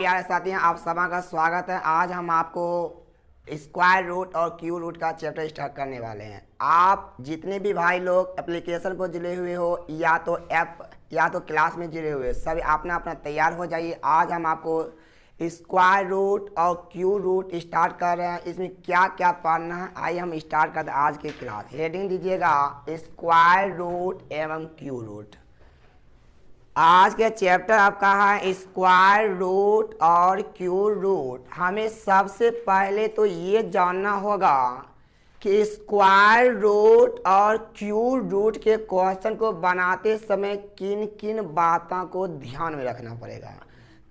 प्यारे साथियों, आप सभी का स्वागत है। आज हम आपको स्क्वायर रूट और क्यू रूट का चैप्टर स्टार्ट करने वाले हैं। आप जितने भी भाई लोग एप्लीकेशन पर जुड़े हुए हो या तो ऐप या तो क्लास में जुड़े हुए, सभी अपना अपना तैयार हो जाइए। आज हम आपको स्क्वायर रूट और क्यू रूट स्टार्ट कर रहे हैं। इसमें क्या क्या पढ़ना है, आइए हम स्टार्ट करते हैं आज की क्लास। हेडिंग दीजिएगा स्क्वायर रूट एवं क्यू रूट। आज के चैप्टर आपका है स्क्वायर रूट और क्यू रूट। हमें सबसे पहले तो ये जानना होगा कि स्क्वायर रूट और क्यू रूट के क्वेश्चन को बनाते समय किन किन बातों को ध्यान में रखना पड़ेगा।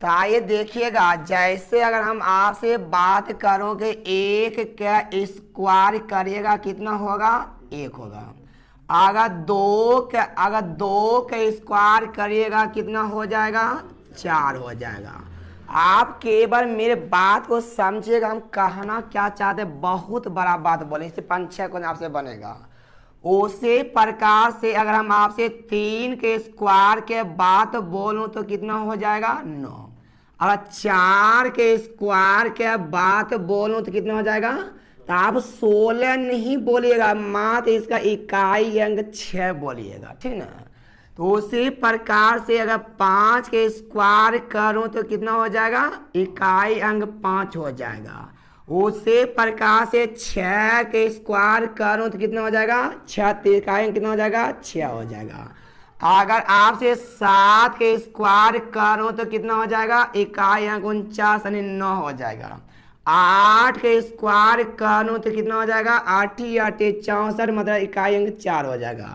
तो आइए देखिएगा, जैसे अगर हम आपसे बात करों कि एक का स्क्वायर करिएगा कितना होगा, एक होगा। अगर दो का स्क्वायर करिएगा कितना हो जाएगा, चार हो जाएगा। आप केवल मेरे बात को समझिएगा, हम कहना क्या चाहते हैं, बहुत बड़ा बात बोले, इससे 5-6 को आपसे बनेगा। उसी प्रकार से अगर हम आपसे 3 के स्क्वायर के बात बोलूं तो कितना हो जाएगा, 9। अगर 4 के स्क्वायर के बात बोलूं तो कितना हो जाएगा, तो आप 16 नहीं बोलिएगा, मात्र इसका इकाई अंक 6 बोलिएगा, ठीक ना। तो उसी प्रकार से अगर 5 के स्क्वायर करूं तो कितना हो जाएगा, इकाई अंक 5 हो जाएगा। उसी प्रकार से 6 के स्क्वायर करूं तो कितना हो जाएगा, 6 इकाई अंक कितना हो जाएगा, 6 हो जाएगा। अगर आपसे 7 के स्क्वायर करूं तो कितना हो जाएगा, इकाई अंक 49 यानी 9 हो जाएगा। 8 के स्क्वायर करूं तो कितना हो जाएगा, 8 8 64 मतलब इकाई अंक 4 हो जाएगा।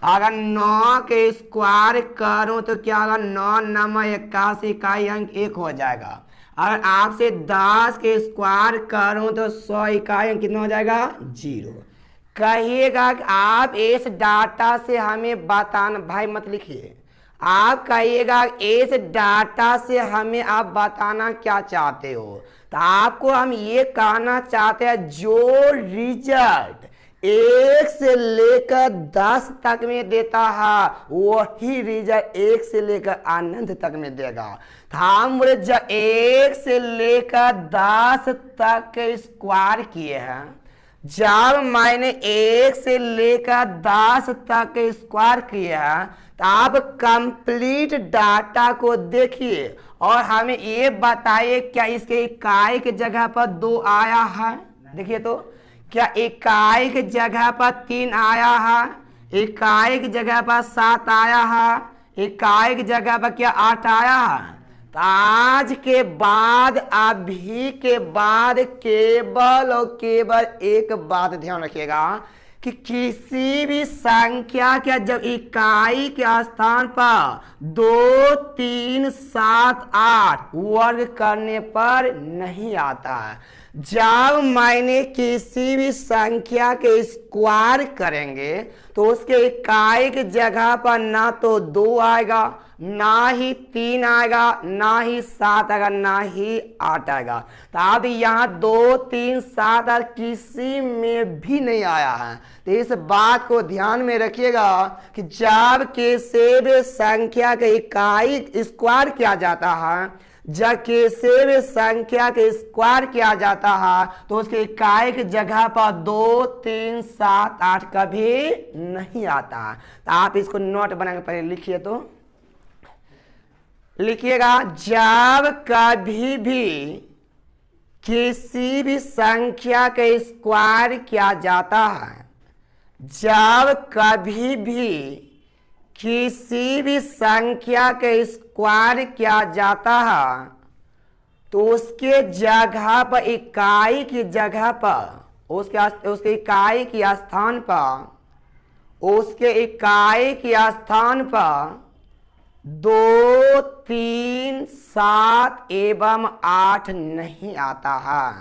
अगर 9 के स्क्वायर करूं तो क्या होगा, 9 9 81 इकाई अंक 1 हो जाएगा। अगर आपसे 10 के स्क्वायर करूं तो 100 इकाई अंक कितना हो जाएगा, 0। कहिएगा कि आप इस डाटा से हमें बताना, भाई मत लिखिए, आप कहिएगा इस डाटा से हमें आप बताना क्या चाहते हो। तो आपको हम ये कहना चाहते हैं, जो रिजल्ट 1 से लेकर 10 तक में देता है वही रिजल्ट 1 से लेकर अनंत तक में देगा। तो हम बोले जब 1 से लेकर 10 तक के स्क्वायर किए हैं, जब मैंने 1 से लेकर 10 तक के स्क्वायर किए हैं, तो आप कंप्लीट डाटा को देखिए और हमें ये बताइए क्या इसके इकाई की जगह पर 2 आया है। देखिए तो क्या इकाई की जगह पर 3 आया है, इकाई की जगह पर 7 आया है, इकाई की जगह पर क्या 8 आया है। तो आज के बाद, अभी के बाद केवल और केवल एक बात ध्यान रखिएगा कि किसी भी संख्या के जब इकाई के स्थान पर 2 3 7 8 वर्ग करने पर नहीं आता है। जब मैंने किसी भी संख्या के स्क्वायर करेंगे तो उसके इकाई की जगह पर ना तो 2 आएगा, ना ही 3 आएगा, ना ही 7 आएगा, ना ही 8 आएगा। तो अब यहाँ 2 3 7 और किसी में भी नहीं आया है। तो इस बात को ध्यान में रखिएगा कि जब किसी भी संख्या के इकाई स्क्वायर किया जाता है, जब किसी भी संख्या के स्क्वायर किया जाता है तो उसके इकाई की जगह पर 2 3 7 8 कभी नहीं आता। तो आप इसको नोट बना के पहले लिखिए, तो लिखिएगा, जब कभी भी किसी भी संख्या का स्क्वायर किया जाता है, जब कभी भी किसी भी संख्या का स्क्वायर किया जाता है तो उसके जगह पर इकाई की जगह पर उसके इकाई के स्थान पर, उसके इकाई के स्थान पर 2 3 7 एवं 8 नहीं आता है।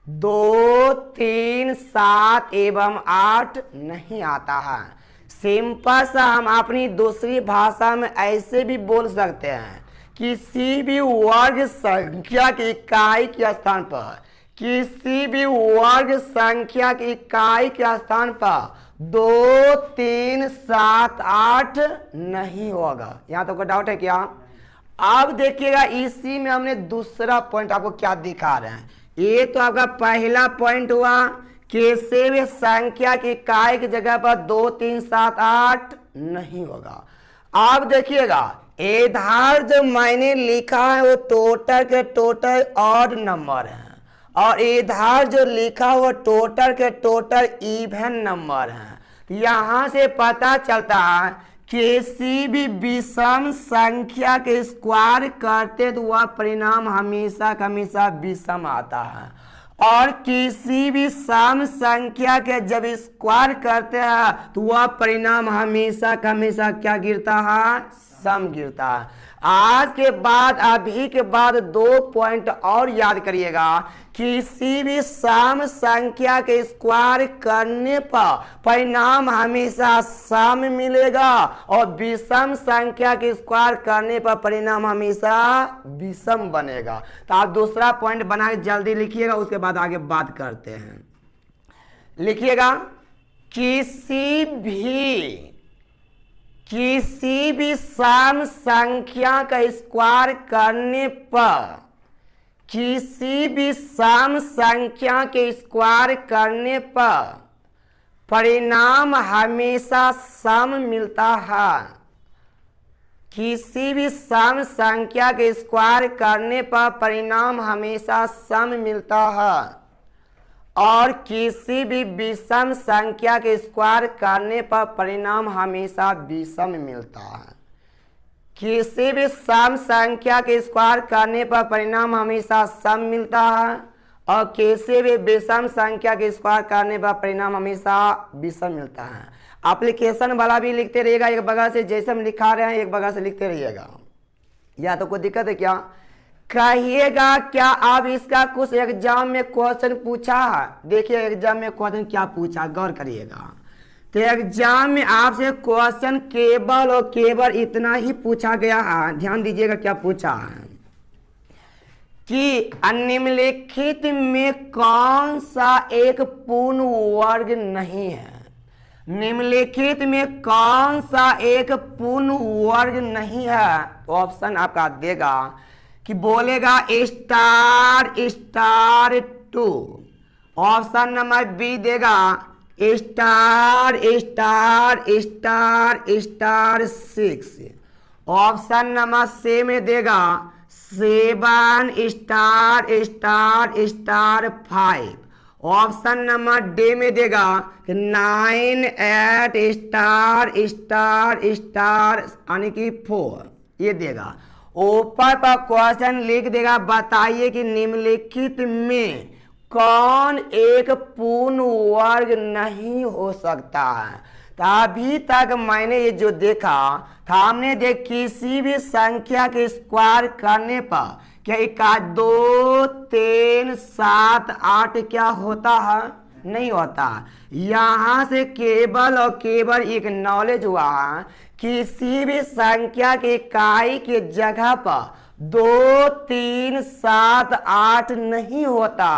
2 3 7 एवं 8 नहीं आता है। सिंपल सा हम अपनी दूसरी भाषा में ऐसे भी बोल सकते हैं, किसी भी वर्ग संख्या की इकाई के स्थान पर, किसी भी वर्ग संख्या की इकाई के स्थान पर 2 3 7 8 नहीं होगा। यहाँ तो कोई डाउट है क्या? अब देखिएगा इसी में हमने दूसरा पॉइंट आपको क्या दिखा रहे हैं। ये तो आपका पहला पॉइंट हुआ, किसी भी संख्या की इकाई की जगह पर 2 3 7 8 नहीं होगा। अब देखिएगा इधर जो मैंने लिखा है वो टोटल के टोटल ऑड नंबर है, और इधर जो लिखा हुआ टोटल के टोटल इवन नंबर है। यहां से पता चलता है किसी भी विषम संख्या के स्क्वायर करते तो वह परिणाम हमेशा हमेशा विषम आता है, और किसी भी सम संख्या के जब स्क्वायर करते हैं तो वह परिणाम हमेशा हमेशा क्या गिरता है, सम गिरता है। आज के बाद अभी के बाद 2 पॉइंट और याद करिएगा, किसी भी सम संख्या के स्क्वायर करने पर परिणाम हमेशा सम मिलेगा, और विषम संख्या के स्क्वायर करने पर परिणाम हमेशा विषम बनेगा। तो आप दूसरा पॉइंट बना के जल्दी लिखिएगा, उसके बाद आगे बात करते हैं। लिखिएगा किसी भी सम संख्या का स्क्वायर करने पर, किसी भी सम संख्या के स्क्वायर करने पर परिणाम हमेशा सम मिलता है। किसी भी सम संख्या के स्क्वायर करने पर परिणाम हमेशा सम मिलता है, और किसी भी विषम संख्या के स्क्वायर करने पर परिणाम हमेशा विषम मिलता है। किसी भी सम संख्या के स्क्वायर करने पर परिणाम हमेशा सम मिलता है, और किसी भी विषम संख्या के स्क्वायर करने पर परिणाम हमेशा विषम मिलता है। एप्लीकेशन वाला भी लिखते रहिएगा, एक बगल से जैसे हम लिखा रहे हैं एक बगल से लिखते रहिएगा। या तो कोई दिक्कत है क्या? कहिएगा क्या अब इसका कुछ एग्जाम में क्वेश्चन पूछा है? देखिए एग्जाम में क्वेश्चन क्या पूछा, गौर करिएगा। तो एग्जाम में आपसे क्वेश्चन केवल और केवल इतना ही पूछा गया है, ध्यान दीजिएगा क्या पूछा है कि निम्नलिखित में कौन सा एक पूर्ण वर्ग नहीं है। निम्नलिखित में कौन सा एक पूर्ण वर्ग नहीं है? तो ऑप्शन आपका देगा कि बोलेगा star star 2, option number B देगा star star star star 6, option number C में देगा 7 star star star 5, option number D में देगा 9 8 स्टार स्टार स्टार यानी कि 4, ये देगा। ऊपर पर क्वेश्चन लिख देगा, बताइए कि निम्नलिखित में कौन एक पूर्ण वर्ग नहीं हो सकता है। तो अभी तक मैंने ये जो देखा था, हमने देख किसी भी संख्या के स्क्वायर करने पर क्या 2 3 7 8 क्या होता है? नहीं होता। यहाँ से केवल और केवल एक नॉलेज हुआ, किसी भी संख्या के इकाई के जगह पर 2 3 7 8 नहीं होता।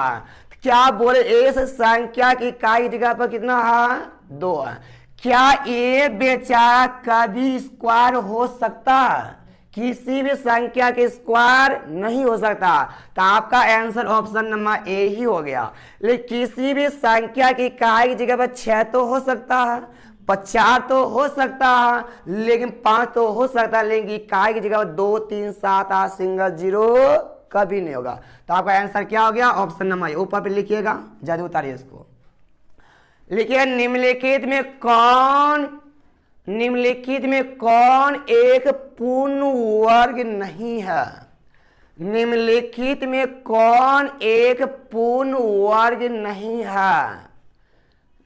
क्या बोले इस संख्या की इकाई जगह पर कितना है? 2 है। क्या ये बेचारा कभी स्क्वायर हो सकता है? किसी भी संख्या के स्क्वायर नहीं हो सकता। तो आपका आंसर ऑप्शन नंबर ए ही हो गया। लेकिन किसी भी संख्या की इकाई की जगह पर 6 तो हो सकता है, 4 तो हो सकता है, लेकिन 5 तो हो सकता है, लेकिन इकाई की जगह पर 2 3 7 8 सिंगल 0 कभी नहीं होगा। तो आपका आंसर क्या हो गया? Option number A. ऊपर पे लिखिएगा, जल्दी उतारिए इसको। लिखिए निम्नलिखित में कौन एक पूर्ण वर्ग नहीं है? निम्नलिखित में कौन एक पूर्ण वर्ग नहीं है?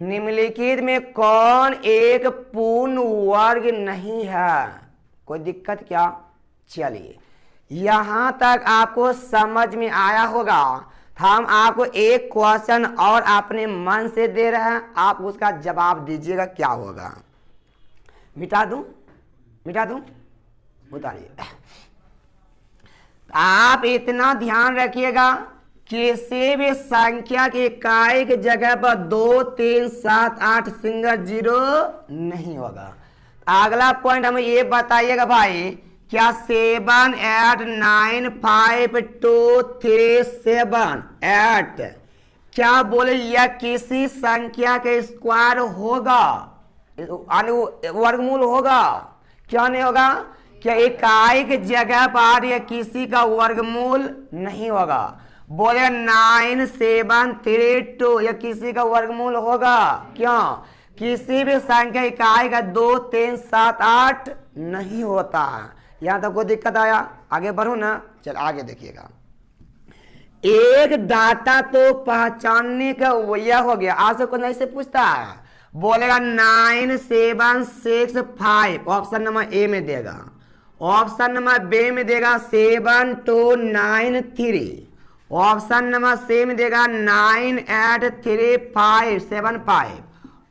निम्नलिखित में कौन एक पूर्ण वर्ग नहीं है? कोई दिक्कत क्या? चलिए यहां तक आपको समझ में आया होगा। हम आपको एक क्वेश्चन और अपने मन से दे रहे हैं, आप उसका जवाब दीजिएगा क्या होगा। मिटा दूं? उतारिए। आप इतना ध्यान रखिएगा, किसी भी संख्या की इकाई की जगह पर 2 3 7 8 सिंगल 0 नहीं होगा। अगला पॉइंट हमें ये बताइएगा भाई, क्या 7 8 9 5 2 3 7 8 क्या बोले यह किसी संख्या के स्क्वायर होगा, वर्गमूल होगा? क्या नहीं होगा? क्या इकाई की जगह पर यह किसी का वर्गमूल नहीं होगा। बोले 9 7 3 2 यह किसी का वर्गमूल होगा। क्यों? किसी भी संख्या इकाई का 2 3 7 8 नहीं होता। यहां तक कोई दिक्कत आया? आगे बढ़ो ना, चल आगे देखिएगा। एक डाटा तो पहचानने का यह हो गया। आज से कौन ऐसे पूछता है, बोलेगा 9 7 6 5 ऑप्शन नंबर ए में देगा, ऑप्शन नंबर बी में देगा 7 2 9 3, ऑप्शन नंबर सी में देगा 9 8 3 5 7 5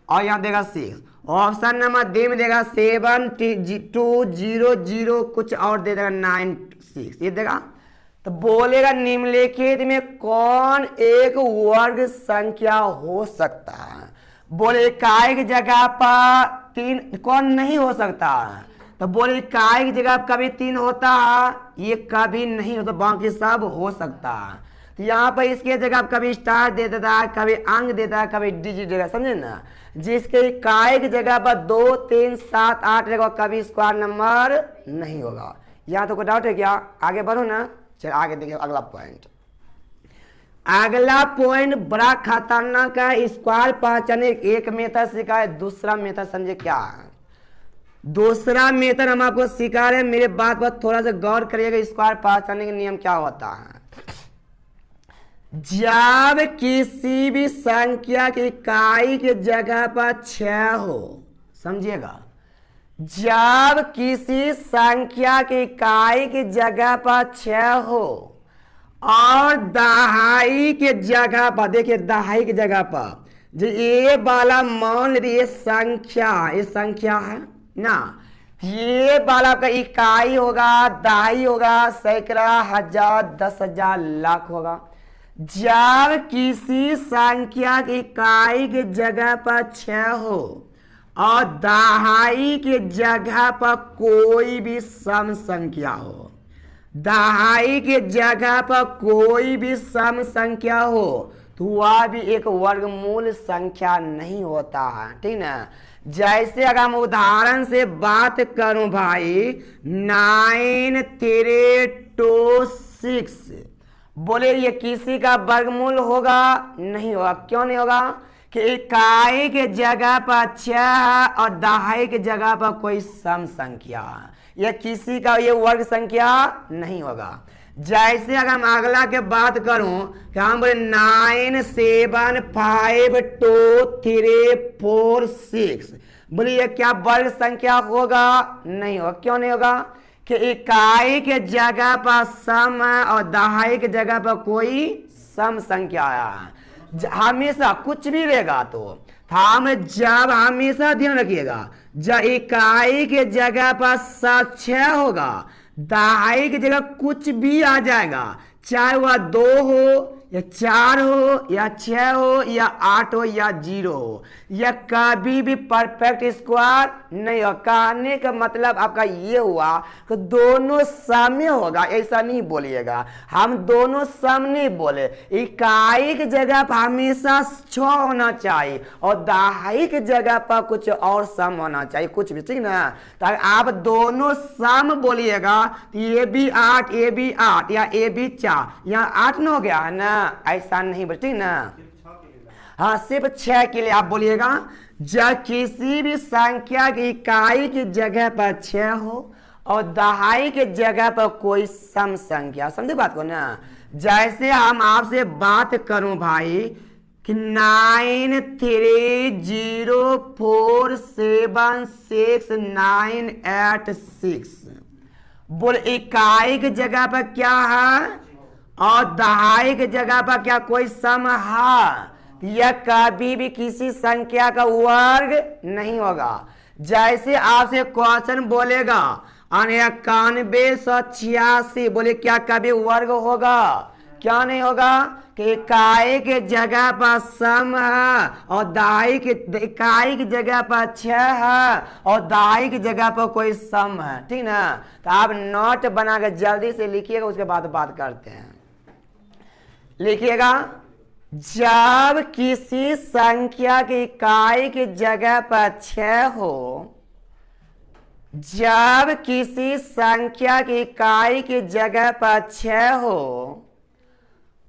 और यहाँ देगा 6, ऑप्शन नंबर डी में देगा 7 2 0 0 कुछ और दे देगा 9 6 ये देगा। तो बोलेगा निम्नलिखित में कौन एक वर्ग संख्या हो सकता है। बोले इकाई की जगह पर 3 कौन नहीं हो सकता। तो बोले इकाई की जगह कभी 3 होता है, ये कभी नहीं होता, बाकी सब हो सकता है। तो यहाँ पर इसके जगह कभी स्टार दे देता है, कभी अंक देता है, कभी डिजिट देगा, समझे ना। जिसके इकाई की जगह पर 2 3 7 8 रहेगा, कभी स्क्वायर नंबर नहीं होगा। यहाँ तो कोई डाउट है क्या? आगे बढ़ो ना, चल आगे देखिए अगला पॉइंट। अगला पॉइंट बड़ा खतरनाक है। स्क्वायर पहचाने एक मेथड सिखा है, दूसरा मेथड समझे क्या है। दूसरा मेथड हम आपको सिखा रहे हैं, मेरे बात पर थोड़ा सा गौर करिएगा। स्क्वायर पहचानने के नियम क्या होता है। जब किसी भी संख्या की इकाई की जगह पर 6 हो, समझिएगा, जब किसी संख्या की इकाई की जगह पर 6 हो और दहाई के जगह पर, देखिए दहाई की जगह पर जो ये वाला मान लीजिए संख्या, ये संख्या है ना, ये वाला का इकाई होगा, दहाई होगा, सैकड़ा, हजार, 10,000, लाख होगा। जब किसी संख्या की इकाई की जगह पर 6 हो और दहाई के जगह पर कोई भी सम संख्या हो, दहाई के जगह पर कोई भी सम संख्या हो, तो वह भी एक वर्गमूल संख्या नहीं होता है, ठीक ना। जैसे अगर हम उदाहरण से बात करूं भाई 9 3 2 6, बोले ये किसी का वर्गमूल होगा? नहीं होगा। क्यों नहीं होगा? कि इकाई के जगह पर 6 है और दहाई के जगह पर कोई सम संख्या है, यह किसी का ये वर्ग संख्या नहीं होगा। जैसे अगर हम अगला के बात करूं कि हम बोले 9 7 5 2 3 4 6, बोले ये क्या वर्ग संख्या होगा? नहीं होगा। क्यों नहीं होगा? कि इकाई के जगह पर सम है और दहाई के जगह पर कोई सम संख्या है। हमेशा कुछ भी रहेगा तो हम जब हमेशा ध्यान रखिएगा, जब इकाई के जगह पर 6 होगा, दहाई की जगह कुछ भी आ जाएगा, चाहे वह 2 हो या 4 हो या 6 हो या 8 हो या 0 हो, यह कभी भी परफेक्ट स्क्वायर नहीं हो। कहने का मतलब आपका ये हुआ कि दोनों सम होगा, ऐसा नहीं बोलिएगा। हम दोनों सम नहीं बोले, इकाई की जगह पर हमेशा 6 होना चाहिए और दहाई की जगह पर कुछ और सम होना चाहिए, कुछ भी, ठीक ना। तो आप दोनों सम बोलिएगा तो ये भी 8 ये भी 8 या ये भी 4, यहाँ 8 न हो गया है ना, ऐसा नहीं बोल, ठीक ना। हाँ, सिर्फ 6 के लिए आप बोलिएगा। जब किसी भी संख्या की इकाई की जगह पर 6 हो और दहाई के जगह पर कोई सम संख्या, समझे बात को ना। जैसे हम आपसे बात करूं भाई कि 9 3 0 4 7 6 9 8 6, बोल इकाई की जगह पर क्या है और दहाई की जगह पर क्या कोई सम है? यह कभी भी किसी संख्या का वर्ग नहीं होगा। जैसे आपसे क्वेश्चन बोलेगा 9186, बोले क्या कभी वर्ग होगा? क्या नहीं होगा? कि इकाई के जगह पर सम है और दाई के इकाई की जगह पर 6 है और दाई की जगह पर कोई सम है, ठीक ना। तो आप नोट बना के जल्दी से लिखिएगा, उसके बाद बात करते हैं। लिखिएगा, जब किसी संख्या की इकाई की जगह पर 6 हो, जब किसी संख्या की इकाई की जगह पर 6 हो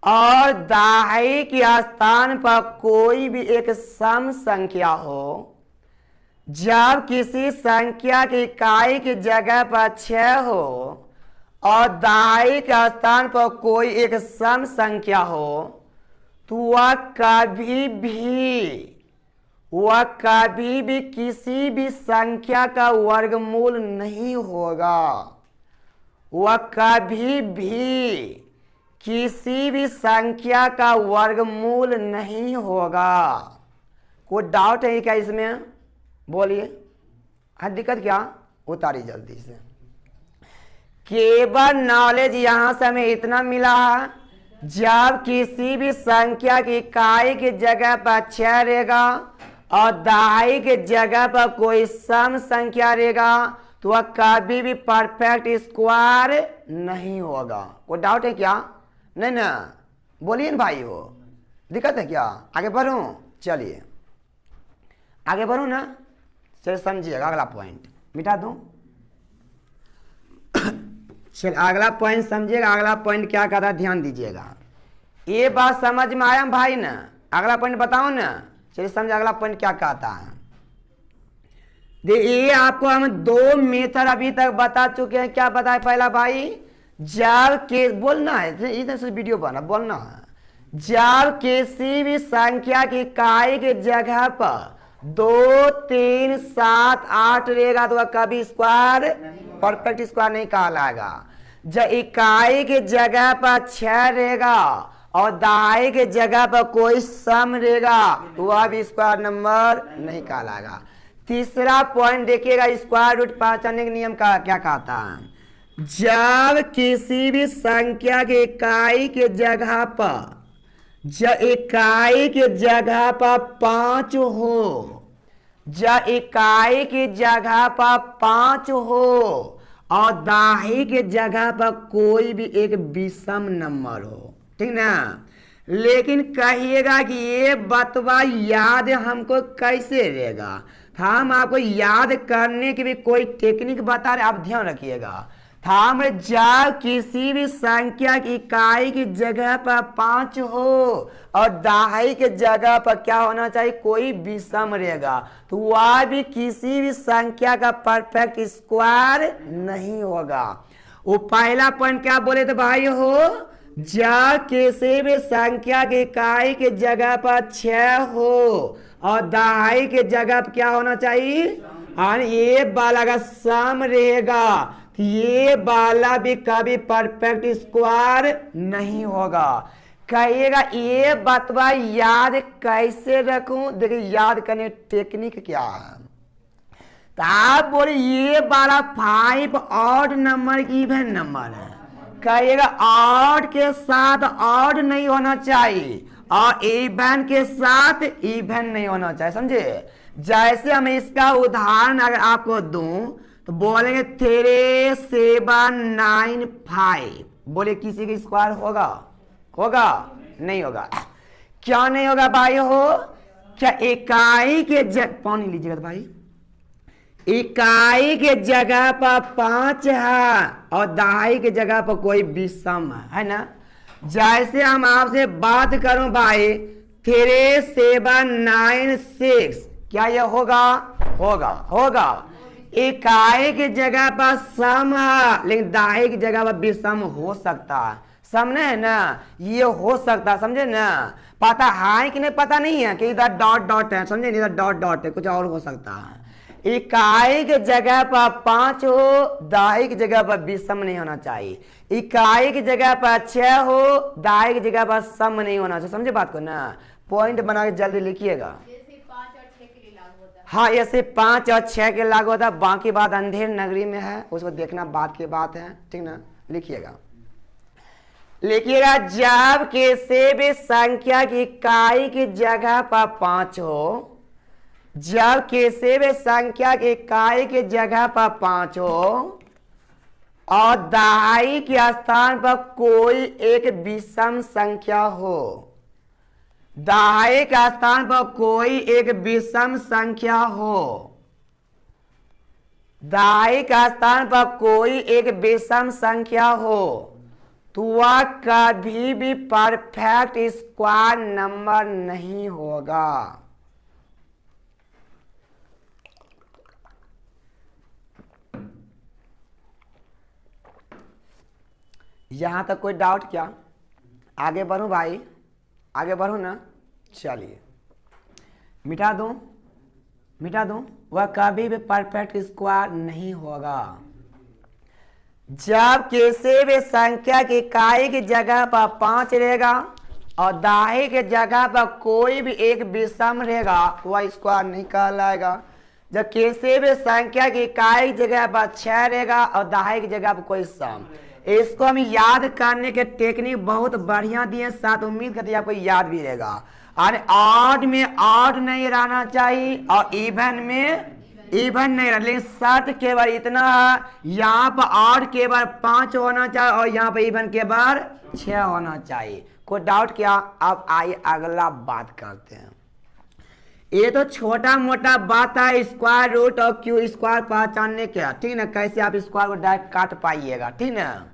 और दाई के स्थान पर कोई भी एक सम संख्या हो, जब किसी संख्या की इकाई की जगह पर 6 हो और दाई के स्थान पर कोई एक सम संख्या हो, तो वह कभी भी किसी भी संख्या का वर्गमूल नहीं होगा। वह कभी भी किसी भी संख्या का वर्गमूल नहीं होगा। कोई डाउट है क्या इसमें? बोलिए, है दिक्कत क्या? उतारी जल्दी से। केवल नॉलेज यहां से हमें इतना मिला है, जब किसी भी संख्या की इकाई की जगह पर 6 रहेगा और दाई के जगह पर कोई सम संख्या रहेगा, तो वह कभी भी परफेक्ट स्क्वायर नहीं होगा। कोई डाउट है क्या? नहीं ना, बोलिए ना भाई, हो दिक्कत है क्या? आगे बढ़ूं? चलिए आगे बढ़ूं ना, चलिए समझिएगा। अगला पॉइंट मिटा दूं? चलिए अगला पॉइंट समझिएगा। अगला पॉइंट क्या कहता है, ध्यान दीजिएगा। ये बात समझ में आया भाई ना? अगला पॉइंट बताओ ना, चलिए समझ अगला पॉइंट क्या कहता है। ये आपको हम 2 मेथड अभी तक बता चुके हैं। क्या बताए पहला भाई? जब के बोलना है, इधर से वीडियो बना, बोलना है। जब किसी भी संख्या की इकाई की जगह पर 2, 3, 7, 8 रहेगा तो वह कभी स्क्वायर परफेक्ट स्क्वायर नहीं कहलाएगा। जब इकाई की जगह पर 6 रहेगा और दाई के जगह पर कोई सम रहेगा तो वह भी स्क्वायर नंबर नहीं कहलाएगा। तीसरा पॉइंट देखिएगा, स्क्वायर रूट पहचानने के नियम का क्या कहता है। जब किसी भी संख्या की इकाई के जगह पर, जब इकाई के जगह पर 5 हो, जब इकाई की जगह पर 5 हो और दाई के जगह पर कोई भी एक विषम नंबर हो, ठीक ना। लेकिन कहिएगा कि ये बतवा याद हमको कैसे रहेगा। हम आपको याद करने की भी कोई टेक्निक बता रहे, आप ध्यान रखिएगा। हम जब किसी भी संख्या की इकाई की जगह पर 5 हो और दाई के जगह पर क्या होना चाहिए, कोई विषम रहेगा, तो वह भी किसी भी संख्या का परफेक्ट स्क्वायर नहीं होगा। वो पहला पॉइंट क्या बोले थे भाई हो, जब किसी भी संख्या की इकाई की जगह पर 6 हो और दाई के जगह पर क्या होना चाहिए, और ये वाला का सम रहेगा, ये वाला भी कभी परफेक्ट स्क्वायर नहीं होगा। कहिएगा ये बतवा याद कैसे रखूं? देखिए याद करने टेक्निक क्या है। तो आप बोले ये वाला 5 ऑड नंबर इवन नंबर है। कहिएगा ऑड के साथ ऑड नहीं होना चाहिए और इवन के साथ इवन नहीं होना चाहिए, समझे। जैसे हम इसका उदाहरण अगर आपको दूं तो बोलेंगे 3, 7, 9, 5। बोले किसी का स्क्वायर होगा? होगा? नहीं होगा। क्या नहीं होगा भाई हो? क्या इकाई के पानी लीजिएगा तो भाई, इकाई के जगह पर 5 है और दाई के जगह पर कोई विषम है ना। जैसे हम आपसे बात करूं भाई 3, 7, 9, 6, क्या यह होगा? होगा, होगा। इकाई की जगह पर सम है लेकिन दाई की जगह पर विषम हो सकता है, समझे है ना, ये हो सकता है, समझे ना। पता है कि नहीं? पता नहीं है कि इधर डॉट डॉट है, समझे, इधर डॉट डॉट है, कुछ और हो सकता है। इकाई के जगह पर 5 हो, दाई की जगह पर विषम नहीं होना चाहिए। इकाई की जगह पर 6 हो, दाई की जगह पर सम नहीं होना चाहिए, समझे बात को ना। पॉइंट बना के जल्दी लिखिएगा। हाँ, ऐसे 5 और 6 के लागू होता है, बाकी बात अंधेर नगरी में है, उसको देखना बात की बात है, ठीक ना। लिखिएगा लिखिएगा जब किसी भी संख्या की इकाई की जगह पर 5 हो, जब किसी भी संख्या की इकाई की जगह पर 5 हो और दहाई के स्थान पर कोई एक विषम संख्या हो, दहाई के स्थान पर कोई एक विषम संख्या हो, दहाई के स्थान पर कोई एक विषम संख्या हो, तो वह कभी भी परफेक्ट स्क्वायर नंबर नहीं होगा। यहां तक कोई डाउट क्या? आगे बढ़ूं भाई, आगे बढ़ू ना? चलिए मिटा दूं, मिटा दूं। वह कभी भी परफेक्ट स्क्वायर नहीं होगा। जब किसी भी संख्या की इकाई की जगह पर 5 रहेगा और दहाई की जगह पर कोई भी एक विषम रहेगा, वह स्क्वायर नहीं कहलाएगा। जब किसी भी संख्या की इकाई की जगह पर 6 रहेगा और दहाई की जगह पर कोई सम, इसको हम याद करने के टेक्निक बहुत बढ़िया दिए, साथ उम्मीद करते हैं आपको याद भी रहेगा। और ऑड में ऑड नहीं रहना चाहिए और इवन में इवन नहीं रहना, लेकिन शर्त केवल इतना है, यहाँ पर ऑड केवल 5 होना चाहिए और यहाँ पर इवन केवल 6 होना चाहिए। कोई डाउट क्या? अब आइए अगला बात करते हैं। ये तो छोटा मोटा बात है स्क्वायर रूट और क्यू स्क्वायर पहचानने के, ठीक ना, कैसे आप स्क्वायर को डायरेक्ट काट पाइएगा, ठीक ना।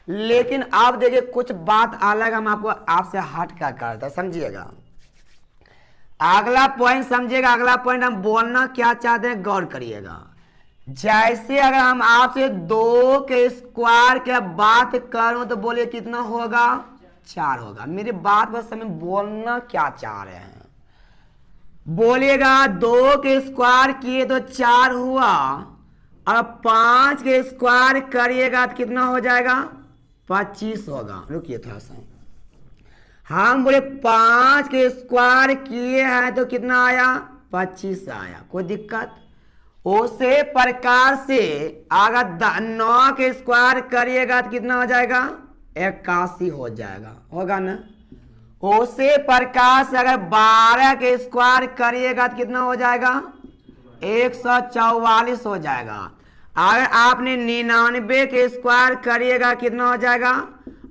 लेकिन अब देखिए कुछ बात अलग हम आपको आपसे हट कर करते, समझिएगा। अगला पॉइंट समझिएगा, अगला पॉइंट हम बोलना क्या चाहते हैं गौर करिएगा। जैसे अगर हम आपसे 2 के स्क्वायर के बात करूं तो बोलिए कितना होगा? 4 होगा। मेरी बात पर समय बोलना क्या चाह रहे हैं बोलिएगा। 2 के स्क्वायर किए तो 4 हुआ, और 5 के स्क्वायर करिएगा तो कितना हो जाएगा? 25 होगा। रुकिए थोड़ा सा, हम बोले 5 के स्क्वायर किए हैं तो कितना आया? 25 आया। कोई दिक्कत? उसे प्रकार से अगर 9 के स्क्वायर करिएगा तो कितना हो जाएगा? 81 हो जाएगा, होगा ना। उसे प्रकार से अगर 12 के स्क्वायर करिएगा तो कितना हो जाएगा? 144 हो जाएगा। अगर आपने 99 के स्क्वायर करिएगा कितना हो जाएगा?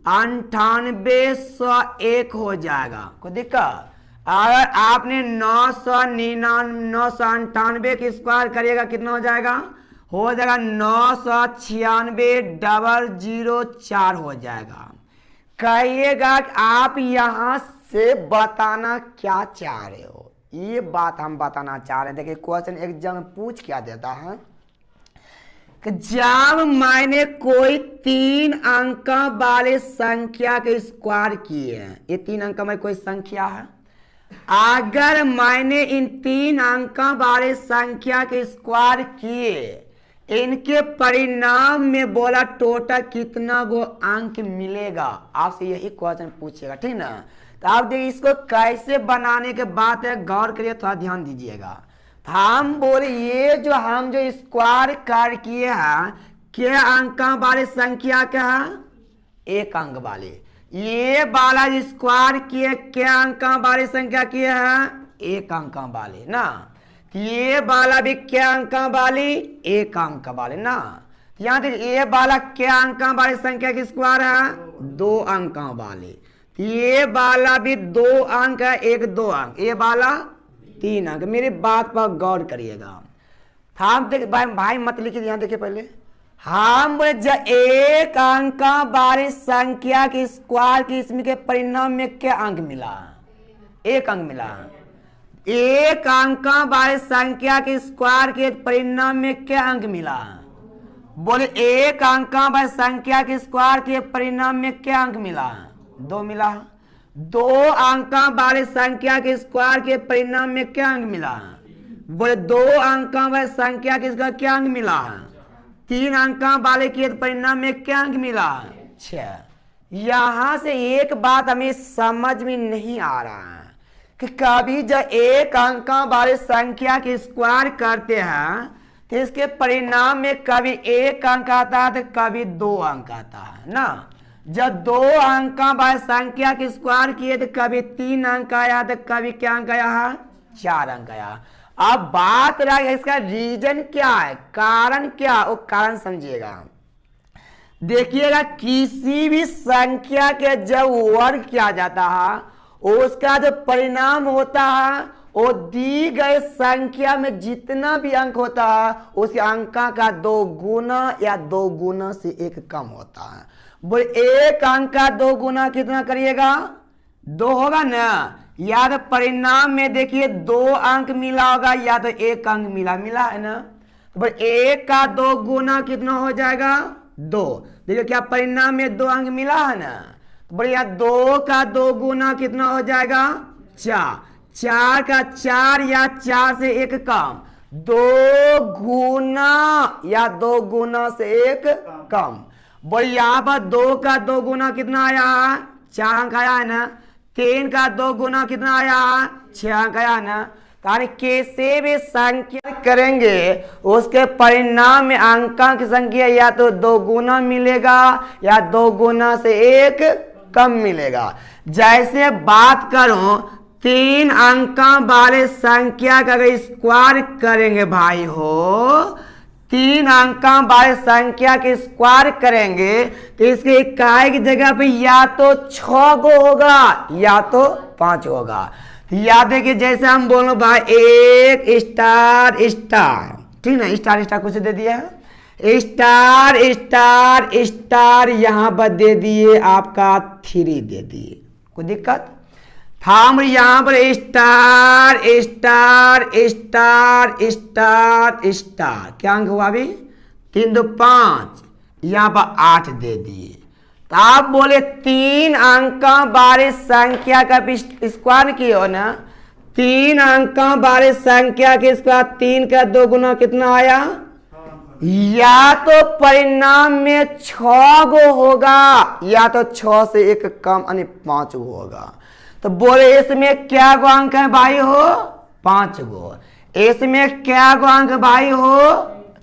9801 हो जाएगा। कोई दिक्कत? अगर आपने 998 के स्क्वायर करिएगा कितना हो जाएगा? हो जाएगा 996,004 हो जाएगा। कहिएगा कि आप यहां से बताना क्या चाह रहे हो? ये बात हम बताना चाह रहे हैं। देखिए क्वेश्चन एग्जाम में पूछ क्या देता है कि जब मैंने कोई 3 अंक वाले संख्या के स्क्वायर किए हैं, ये 3 अंक में कोई संख्या है, अगर मैंने इन 3 अंक वाले संख्या के स्क्वायर किए, इनके परिणाम में बोला टोटल कितना गो अंक मिलेगा, आपसे यही क्वेश्चन पूछेगा, ठीक ना। तो आप देखिए इसको कैसे बनाने के बात है, गौर करिए, थोड़ा ध्यान दीजिएगा। हम बोले ये जो हम जो स्क्वायर कर किए हैं क्या अंक वाले संख्या क्या है? 1 अंक वाले। ये वाला स्क्वायर किए क्या अंक वाले संख्या किए हैं? 1 अंक वाले ना। ये वाला भी क्या अंक वाली? 1 अंक वाले ना। यहाँ देखिए ये वाला क्या अंक वाली संख्या की स्क्वायर है? 2 अंक वाले। ये वाला भी 2 अंक है, 1 2 अंक, ये वाला 3 अंक। मेरी बात पर गौर करिएगा। हम देखिए भाई मत लिखिए, ध्यान देखिए पहले। हम 1 अंक वाली संख्या की स्क्वायर की इसमें के परिणाम में क्या अंक मिला? 1 अंक मिला। 1 अंक वाली संख्या की स्क्वायर के परिणाम में क्या अंक मिला? बोले 1 अंक वाली संख्या की स्क्वायर के परिणाम में क्या अंक मिला? 2 मिला। 2 अंक वाली संख्या के स्क्वायर के परिणाम में क्या अंक मिला? बोले 2 अंक वाली संख्या के स्क्वायर क्या अंक मिला? 3 अंक वाले के परिणाम में क्या अंक मिला? 6। यहां से एक बात हमें समझ में नहीं आ रहा है कि कभी जब 1 अंक वाले संख्या की स्क्वायर करते हैं तो इसके परिणाम में कभी 1 अंक आता है तो कभी 2 अंक आता है ना। जब 2 अंक वाली संख्या की स्क्वायर किए तो कभी 3 अंक आया तो कभी क्या अंक आया, 4 अंक आया। अब बात रहा इसका रीजन क्या है, कारण क्या, वो कारण समझिएगा। देखिएगा किसी भी संख्या के जब वर्ग किया जाता है उसका जो परिणाम होता है वो दी गई संख्या में जितना भी अंक होता है उसके अंक का 2 गुना या 2 गुना से 1 कम होता है। बोले 1 अंक का 2 गुना कितना करिएगा, 2 होगा ना। या तो परिणाम में देखिए 2 अंक मिला होगा या तो 1 अंक मिला है ना। तो बोले 1 का 2 गुना कितना हो जाएगा, 2। देखिए क्या परिणाम में 2 अंक मिला है ना। तो बोले यार 2 का 2 गुना कितना हो जाएगा, 4। 4 का 4 या 4 से 1 कम, 2 गुना या 2 गुना से 1 कम। बोले यहाँ पर 2 का 2 गुना कितना आया, 4 अंक आया है ना। 3 का 2 गुना कितना आया, 6 अंक आया ना। ताकि कैसे भी संख्या करेंगे उसके परिणाम में अंकों की संख्या या तो 2 गुना मिलेगा या 2 गुना से 1 कम मिलेगा। जैसे बात करूं 3 अंकों वाले संख्या का अगर स्क्वायर करेंगे भाई हो, 3 अंकों वाले संख्या के स्क्वायर करेंगे तो इसके इकाई की जगह पे या तो 6 गो होगा या तो 5 होगा। याद है कि जैसे हम बोलो भाई 1 स्टार स्टार, ठीक ना, स्टार स्टार कुछ दे दिया, स्टार स्टार स्टार यहाँ पर दे दिए आपका 3 दे दिए, कोई दिक्कत। हम यहाँ पर star star star star star क्या अंक हुआ अभी, 3 2 5, यहाँ पर 8 दे दिए। तो आप बोले 3 अंकों वाली संख्या का स्क्वायर किया ना, 3 अंकों वाली संख्या के स्क्वायर 3 का 2 गुना कितना आया, या तो परिणाम में 6 गो होगा या तो 6 से 1 कम यानी 5 गो होगा। तो बोले इसमें क्या गो अंक है भाई हो, 5 गो। इसमें क्या गो अंक भाई हो,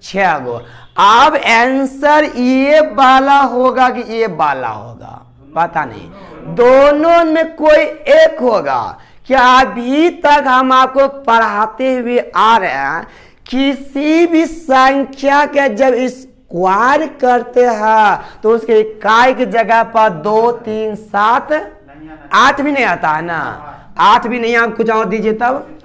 6 गो। अब आंसर ये वाला होगा कि ये वाला होगा, पता नहीं, दोनों में कोई एक होगा। क्या अभी तक हम आपको पढ़ाते हुए आ रहे हैं किसी भी संख्या के जब स्क्वायर करते हैं तो उसके इकाई की जगह पर 2 3 7 8 भी नहीं आता है ना, 8 भी नहीं, आप कुछ और दीजिए तब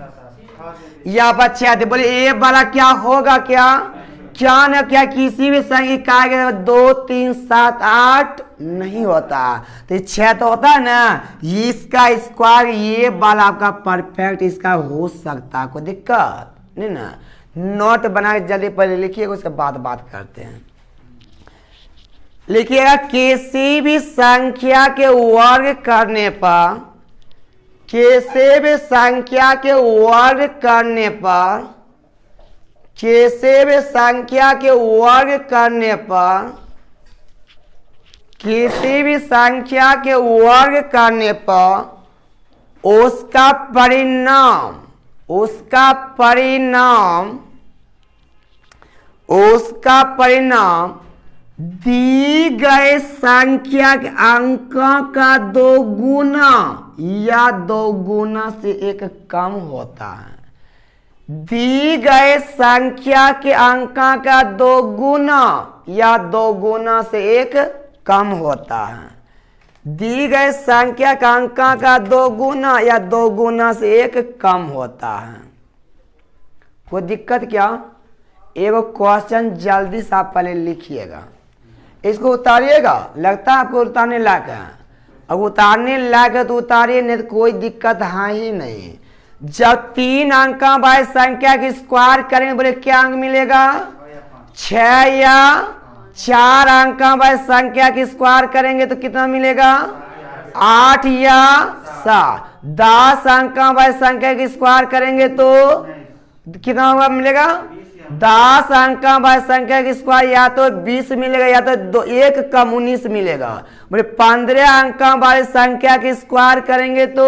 या बच्चे आते। बोले ये वाला क्या होगा, क्या ना क्या किसी भी संख्या इकाई के 2 3 7 8 नहीं होता, तो 6 तो होता है ना। इसका स्क्वायर ये वाला आपका परफेक्ट इसका हो सकता है, कोई दिक्कत नहीं ना। नोट बना के जल्दी पहले लिखिएगा, उसके बाद बात करते हैं। लिखिएगा किसी भी संख्या के वर्ग करने पर, किसी भी संख्या के वर्ग करने पर, किसी भी संख्या के वर्ग करने पर, किसी भी संख्या के वर्ग करने पर उसका परिणाम, उसका परिणाम, उसका परिणाम दी गए संख्या के अंकों का 2 गुना या 2 गुना से 1 कम होता है। दी गए संख्या के अंकों का 2 गुना या 2 गुना से 1 कम होता है। दी गए संख्या का अंकों का 2 गुना या 2 गुना से 1 कम होता है। कोई दिक्कत क्या? एगो क्वेश्चन जल्दी से आप पहले लिखिएगा, इसको उतारिएगा। लगता है आपको उतारने लायक है, अब उतारने लायक है तो उतारिए, नहीं तो कोई दिक्कत है ही नहीं। जब 3 अंकों वाली संख्या की स्क्वायर करेंगे बोले क्या अंक मिलेगा, 6 या 4 अंकों वाली संख्या की स्क्वायर करेंगे तो कितना मिलेगा, 8 या 7। 10 अंकों वाली संख्या की स्क्वायर करेंगे तो कितना होगा मिलेगा, 10 अंकों वाली संख्या की स्क्वायर या तो 20 मिलेगा या तो 1 कम 19 मिलेगा। बोले 15 अंकों वाली संख्या की स्क्वायर करेंगे तो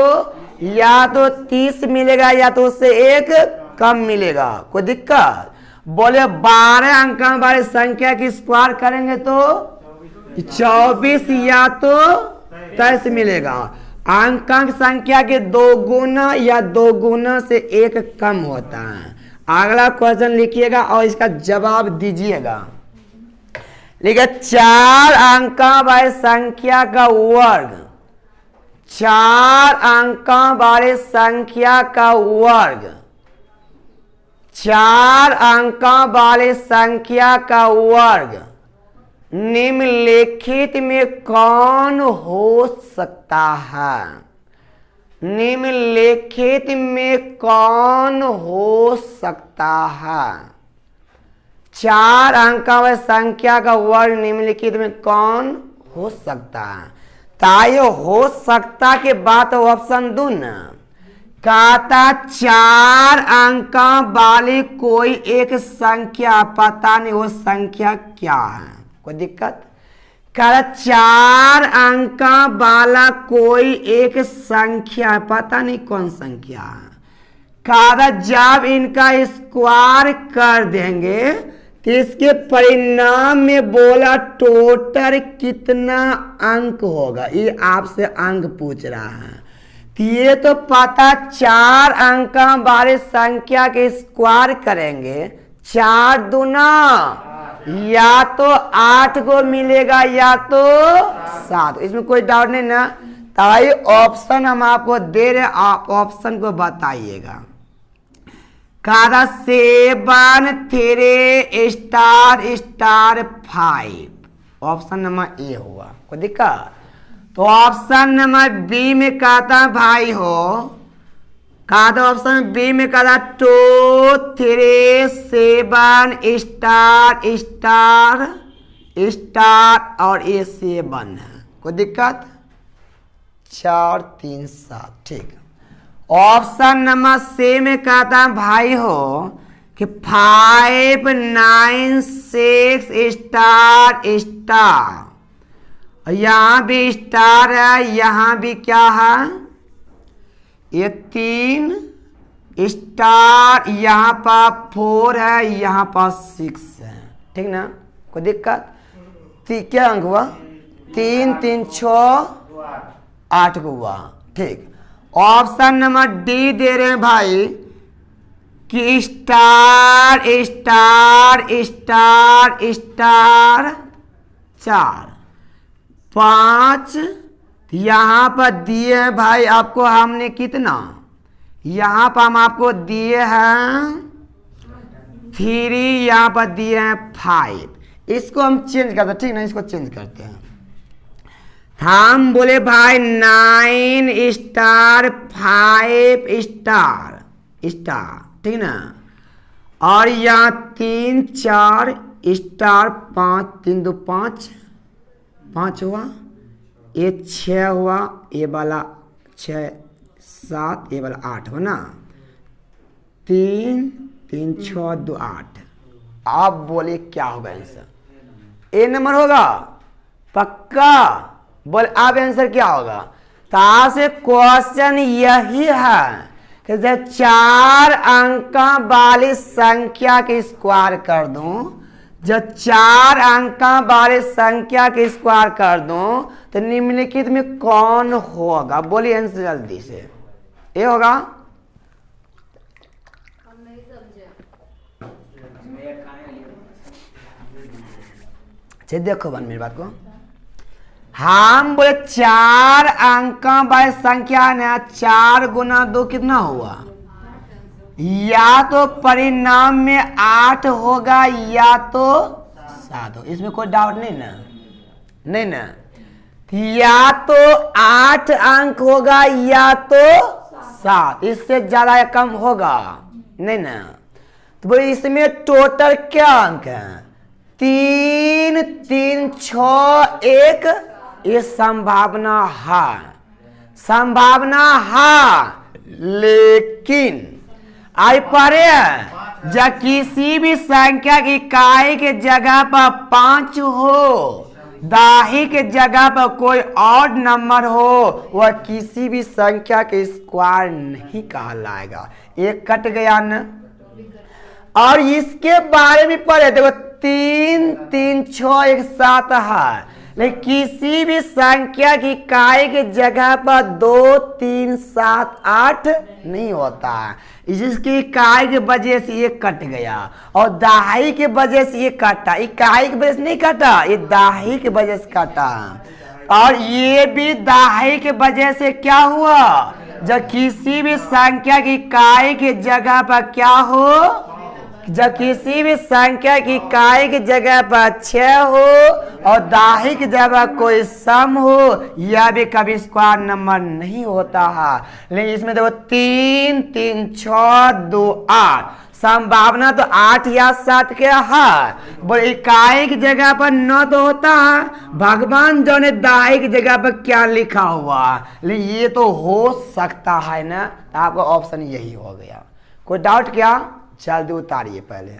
या तो 30 मिलेगा या तो उससे 1 कम मिलेगा, कोई दिक्कत। बोले 12 अंकों वाली संख्या की स्क्वायर करेंगे तो 24 या तो 23 मिलेगा। अंक संख्या के 2 गुना या 2 गुना से 1 कम होता है। अगला क्वेश्चन लिखिएगा और इसका जवाब दीजिएगा। लिखिए 4 अंक वाले संख्या का वर्ग, 4 अंक वाले संख्या का वर्ग, 4 अंक वाले संख्या का वर्ग निम्नलिखित में कौन हो सकता है? निम्नलिखित में कौन हो सकता है? 4 अंक वाली संख्या का वर्ग निम्नलिखित में कौन हो सकता है? तायो हो सकता के बाद ऑप्शन दू ना। कहता 4 अंक वाली कोई एक संख्या, पता नहीं वो संख्या क्या है, कोई दिक्कत? कह 4 अंक वाला कोई एक संख्या, पता नहीं कौन संख्या है। कह जब इनका स्क्वायर कर देंगे तो इसके परिणाम में बोला टोटल कितना अंक होगा, ये आपसे अंक पूछ रहा है। तो ये तो पता 4 अंक वाले संख्या के स्क्वायर करेंगे, 4 दूना या तो 8 को मिलेगा या तो 7, इसमें कोई डाउट नहीं ना। तभी ऑप्शन हम आपको दे रहे, आप ऑप्शन को बताइएगा। कहा 7 3 star star 5, option number A हुआ, कोई दिक्कत? तो ऑप्शन नंबर बी में कहता भाई हो, कहता ऑप्शन बी में कहता 2 3 7 स्टार स्टार स्टार और ये 7 है, कोई दिक्कत? 4 3 7, ठीक। ऑप्शन नंबर सी में कहता भाई हो कि 5 9 6 स्टार स्टार, यहाँ भी स्टार है, यहाँ भी क्या है, ये 3 स्टार, यहाँ पर 4 है, यहाँ पर 6 है, ठीक ना, कोई दिक्कत? क्या अंक हुआ? 3 3 6 8 को हुआ, ठीक। ऑप्शन नंबर डी दे रहे हैं भाई कि स्टार स्टार स्टार स्टार 4 5, यहाँ पर दिए हैं भाई आपको हमने कितना, यहाँ पर हम आपको दिए हैं 3, यहाँ पर दिए हैं 5। इसको हम चेंज करते हैं, ठीक ना, इसको चेंज करते हैं। हम बोले भाई 9 स्टार 5 स्टार स्टार, ठीक ना, और यहाँ 3 4 स्टार 5 3 2 5 5 हुआ, ये 6 हुआ, ये वाला 6 7, ये वाला 8 हो ना, 3 3 6 2 8। आप बोले क्या होगा आंसर? ए नंबर होगा पक्का? बोले अब आंसर क्या होगा? तार से क्वेश्चन यही है कि जब 4 अंक वाली संख्या के स्क्वायर कर दूं, जब 4 अंक वाले संख्या के स्क्वायर कर दूं तो निम्नलिखित में कौन होगा? बोलिए आंसर जल्दी से। ये होगा, अच्छा देखो बन मेरी बात को, हम बोले 4 अंक वाली संख्या है, 4 गुना 2 कितना हुआ? या तो परिणाम में 8 होगा या तो 7 हो, इसमें कोई डाउट नहीं ना, नहीं ना। या तो 8 अंक होगा या तो 7, इससे ज्यादा या कम होगा नहीं ना। तो बोले इसमें टोटल क्या अंक है? 3 3 6 1, ये संभावना है, संभावना है, लेकिन आई परे जब किसी भी संख्या की इकाई के जगह पर 5 हो, दाही के जगह पर कोई और नंबर हो, वह किसी भी संख्या के स्क्वायर नहीं कहलाएगा। एक कट गया न। और इसके बारे में पढ़े देखो 3 3 6 1 7 है, लेकिन किसी भी संख्या की इकाई की जगह पर 2, 3, 7, 8 नहीं होता है। जिसकी इकाई की वजह से ये कट गया और दहाई की वजह से ये कटा, इकाई की वजह से नहीं कटा, ये दहाई की वजह से कटा। और ये भी दहाई की वजह से क्या हुआ, जब किसी भी संख्या की इकाई की जगह पर क्या हो, जब किसी भी संख्या की इकाई की जगह पर 6 हो और दहाई की जगह पर कोई सम हो, यह भी कभी स्क्वायर नंबर नहीं होता है। लेकिन इसमें देखो 3, 3, 6, 2, 8, संभावना तो 8 या 7 के है। बोले इकाई की जगह पर 9 तो होता है, भगवान जो ने दहाई की जगह पर क्या लिखा हुआ, लेकिन ये तो हो सकता है ना। तो आपका ऑप्शन यही हो गया। कोई डाउट क्या? जल्दी उतारिए, पहले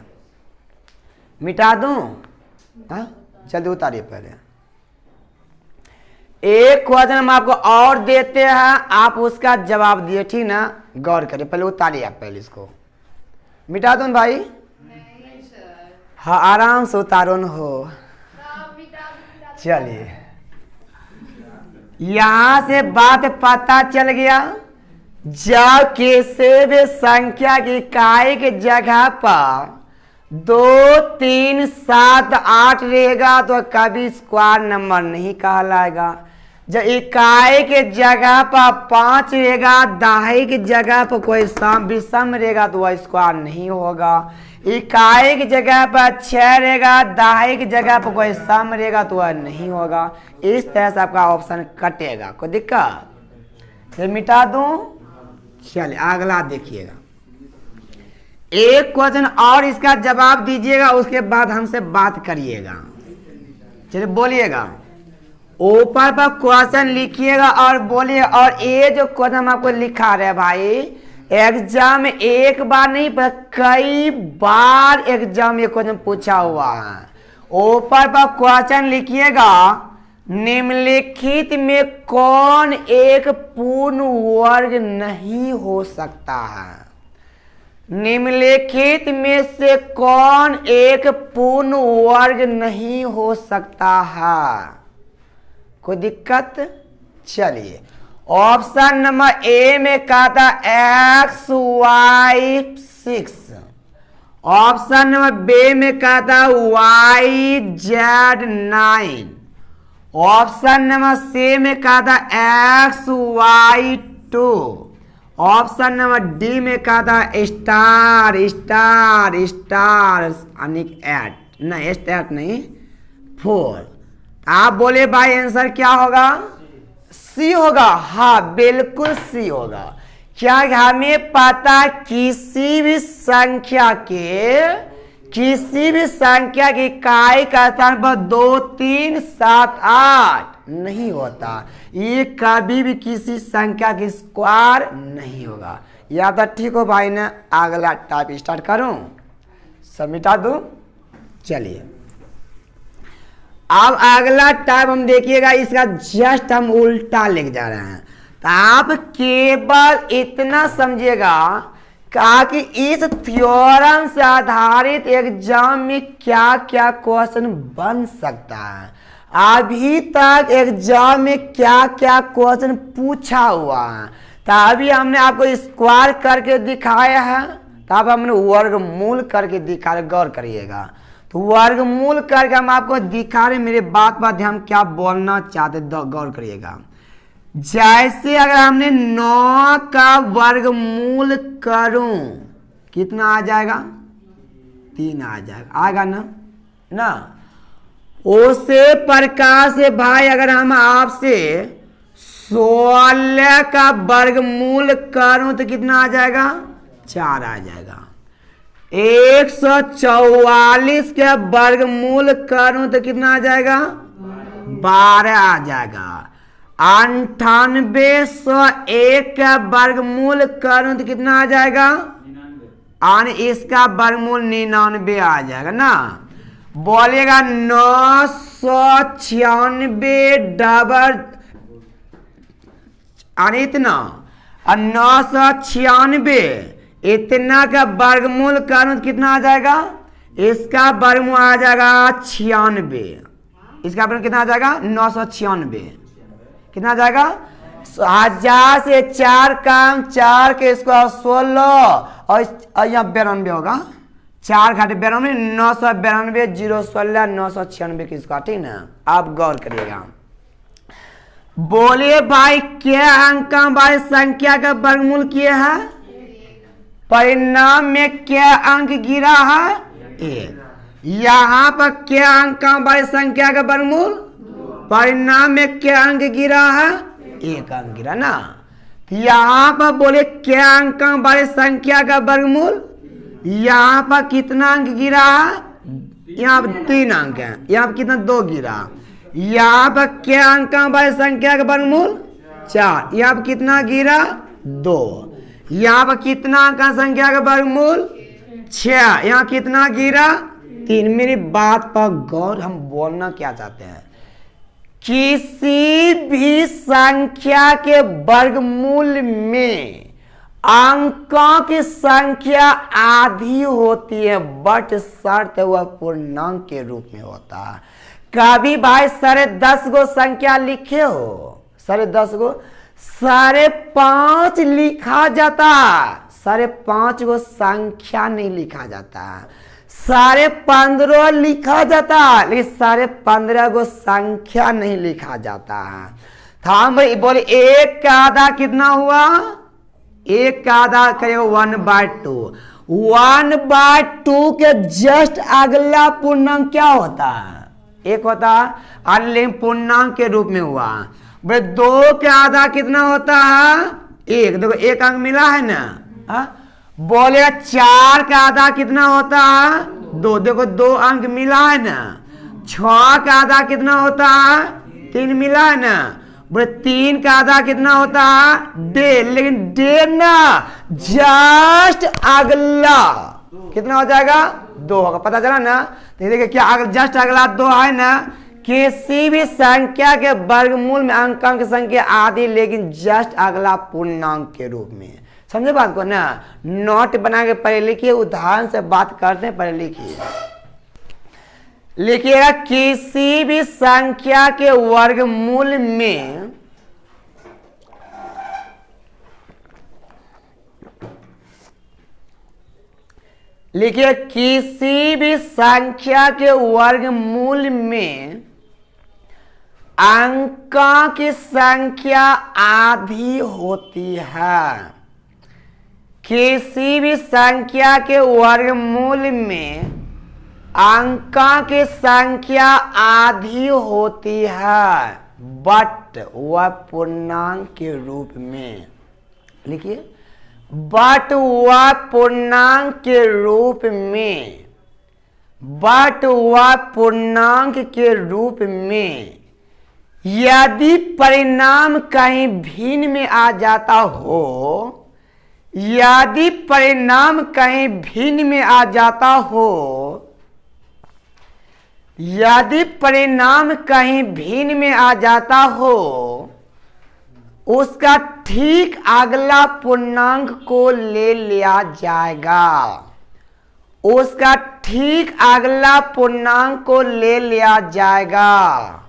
मिटा दूं, जल्दी उतारिए। पहले एक क्वेश्चन हम आपको और देते हैं, आप उसका जवाब दिए, ठीक ना। गौर करिए, पहले उतारिए आप, पहले इसको मिटा दूं भाई। नहीं सर। हाँ आराम से उतारो न हो। चलिए, यहां से बात पता चल गया, जब किसी भी संख्या की इकाई की जगह पर 2, 3, 7, 8 रहेगा तो कभी स्क्वायर नंबर नहीं कहलाएगा। जब इकाई के जगह पर 5 रहेगा, दहाई की जगह पर कोई विषम रहेगा तो वह स्क्वायर नहीं होगा। इकाई की जगह पर 6 रहेगा, दहाई की जगह पर कोई सम रहेगा तो वह नहीं होगा। इस तरह से आपका ऑप्शन कटेगा। कोई दिक्कत? ये मिटा दूं। चलिए अगला देखिएगा, एक क्वेश्चन और इसका जवाब दीजिएगा, उसके बाद हमसे बात करिएगा। चलिए बोलिएगा, ऊपर पर क्वेश्चन लिखिएगा और बोलिए। और ये जो क्वेश्चन हम आपको लिखा रहे भाई, एग्जाम में एक बार नहीं पर कई बार एग्जाम में क्वेश्चन पूछा हुआ है। ऊपर पर क्वेश्चन लिखिएगा, निम्नलिखित में कौन एक पूर्ण वर्ग नहीं हो सकता है। निम्नलिखित में से कौन एक पूर्ण वर्ग नहीं हो सकता है। कोई दिक्कत? चलिए, ऑप्शन नंबर ए में कहा था XY 6, ऑप्शन नंबर बी में कहा था YZ 9, ऑप्शन नंबर सी में कहा था XY 2, ऑप्शन नंबर डी में कहा था स्टार स्टार स्टार अनिक 8 नहीं, स्टार नहीं 4। आप बोले भाई आंसर क्या होगा? सी होगा। हाँ बिल्कुल सी होगा। क्या हमें पता किसी भी संख्या की इकाई का स्थान पर 2, 3, 7, 8 नहीं होता। ये कभी भी किसी संख्या की स्क्वायर नहीं होगा। या तो ठीक हो भाई ना। अगला टाइप स्टार्ट करूं, सब मिटा दूं। चलिए अब अगला टाइप हम देखिएगा, इसका जस्ट हम उल्टा लेके जा रहे हैं। तो आप केवल इतना समझिएगा कहा कि इस थ्योरम से आधारित एग्जाम में क्या क्या क्वेश्चन बन सकता है। अभी तक एग्जाम में क्या क्या क्वेश्चन पूछा हुआ है। तो अभी हमने आपको स्क्वायर करके दिखाया है, तब हमने वर्गमूल करके दिखा रहे। गौर करिएगा, तो वर्गमूल करके हम आपको दिखा रहे। मेरे बात पर ध्यान, क्या बोलना चाहते गौर करिएगा। जैसे अगर हमने 9 का वर्गमूल करूं, कितना आ जाएगा? 3 आ जाएगा। आएगा ना। उसे प्रकार से भाई अगर हम आपसे 16 का वर्गमूल करूं तो कितना आ जाएगा? 4 आ जाएगा। 144 के वर्गमूल करूं तो कितना आ जाएगा? 12 आ जाएगा। 9801 का वर्गमूल करूं तो कितना आ जाएगा? और इसका वर्गमूल 99 आ जाएगा ना। बोलेगा 996 डबल इतना 996 इतना का वर्गमूल करूं तो कितना आ जाएगा? इसका वर्गमूल आ जाएगा 96। इसका वर्गमूल कितना आ जाएगा 996। कितना आ जाएगा 1000 से 4 कम, 4 के स्क्वायर 16 और यहाँ 92 होगा, 4 घाटे 92, 992 0 16 996 की स्क्वायर, ठीक ना। आप गौर करिएगा, बोलिए भाई क्या अंक वाली संख्या का वर्गमूल किया है, परिणाम में क्या अंक गिरा है 1। यहाँ पर क्या अंक वाली संख्या का वर्गमूल, परिणाम में क्या अंक गिरा है 1 अंक गिरा ना। यहाँ पर बोले क्या अंक वाली संख्या का वर्गमूल, यहाँ पर कितना अंक गिरा है, यहाँ पर 3 अंक है, यहाँ पर कितना 2 गिरा। यहाँ पर क्या अंक वाली संख्या का वर्गमूल 4, यहाँ पर कितना गिरा 2। यहाँ पर कितना अंक संख्या का वर्गमूल 6, यहाँ कितना गिरा 3। मेरी बात पर गौर, हम बोलना क्या चाहते हैं, किसी भी संख्या के वर्गमूल में अंकों की संख्या आधी होती है, बट शर्त वह पूर्णांक के रूप में होता है। कभी भाई 10.5 गो संख्या लिखे हो, 10.5 गो 5.5 लिखा जाता, 5.5 गो संख्या नहीं लिखा जाता, 15.5 लिखा जाता, लेकिन 15.5 गो संख्या नहीं लिखा जाता। तो हम भाई बोले 1 का आधा कितना हुआ, 1 का आधा करेगा 1/2, 1/2 के जस्ट अगला पूर्णांक क्या होता है, 1 होता है, लेकिन पूर्णांक के रूप में हुआ। भाई 2 के आधा कितना होता है 1, देखो 1 अंक मिला है ना। बोलेगा 4 का आधा कितना होता है 2, देखो 2 अंक मिला है ना। 6 का आधा कितना होता है 3 मिला है ना। बोले 3 का आधा कितना होता है 1.5, लेकिन 1.5 ना जस्ट अगला कितना हो जाएगा 2 होगा, पता चला ना। तो देखिए क्या जस्ट अगला 2 है ना। किसी भी संख्या के वर्गमूल में अंकों की संख्या आधी, लेकिन जस्ट अगला पूर्णांक के रूप में, समझे बात को ना। नोट बना के पढ़े लिखिए, उदाहरण से बात करते हैं, पढ़े लिखिए। लिखिएगा किसी भी संख्या के वर्गमूल में लिखिए किसी भी संख्या के वर्गमूल में अंकों की संख्या आधी होती है। किसी भी संख्या के वर्गमूल में अंकों की संख्या आधी होती है, बट वह पूर्णांक के रूप में, लिखिए बट वह पूर्णांक के रूप में, बट वह पूर्णांक के रूप में यदि परिणाम कहीं भिन्न में आ जाता हो, यदि परिणाम कहीं भिन्न में आ जाता हो, यदि परिणाम कहीं भिन्न में आ जाता हो, उसका ठीक अगला पूर्णांक को ले लिया जाएगा, उसका ठीक अगला पूर्णांक को ले लिया जाएगा,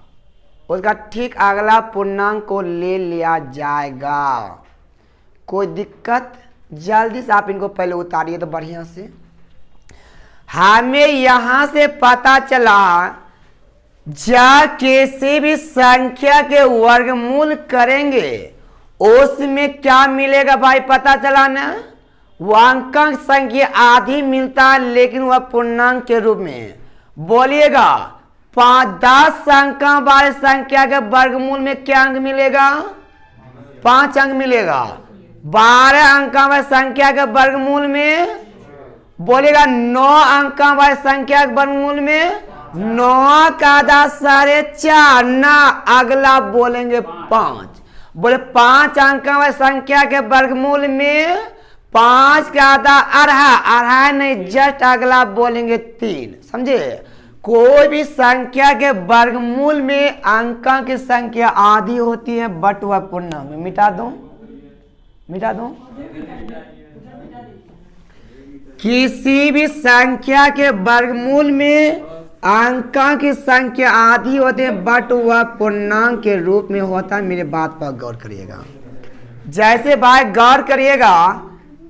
उसका ठीक अगला पूर्णांक को ले लिया जाएगा। कोई दिक्कत, जल्दी से आप इनको पहले उतारिए तो बढ़िया से। हमें यहां से पता चला जब किसी भी संख्या के वर्गमूल करेंगे उसमें क्या मिलेगा भाई, पता चला ना। वह अंक संख्या आधी मिलता है, लेकिन वह पूर्णांक के रूप में। बोलिएगा 10 अंक वाले संख्या के वर्गमूल में क्या अंक मिलेगा, 5 अंक मिलेगा। 12 अंक वाले संख्या के वर्गमूल में बोलेगा 9 अंक वाले संख्या के वर्गमूल में 9 का आधा 4.5 ना, अगला बोलेंगे 5। बोले 5 अंक वाले संख्या के वर्गमूल में 5 का आधा अढ़ाई नहीं, जस्ट अगला बोलेंगे 3। समझे। कोई भी संख्या के वर्गमूल में अंकों की संख्या आधी होती है, बट वह पूर्णांक में। मिटा दो, मिटा दो। किसी भी संख्या के वर्गमूल में अंकों की संख्या आधी होती है बट वह पूर्णांक के रूप में होता है। मेरे बात पर गौर करिएगा। जैसे भाई गौर करिएगा,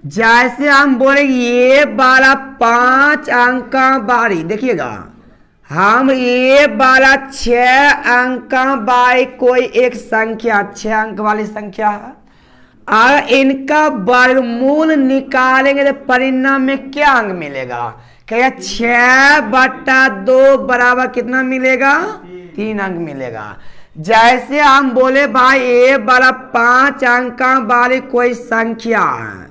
जैसे हम बोलेंगे ये वाला 5 अंक का बारी, देखिएगा हम ये वाला 6 अंक का बारी कोई एक संख्या 6 अंक वाली संख्या है, और इनका वर्गमूल निकालेंगे तो परिणाम में क्या अंक मिलेगा? कहेगा 6/2 बराबर कितना मिलेगा? 3 अंक मिलेगा। जैसे हम बोले भाई ये वाला 5 अंक वाली कोई संख्या है,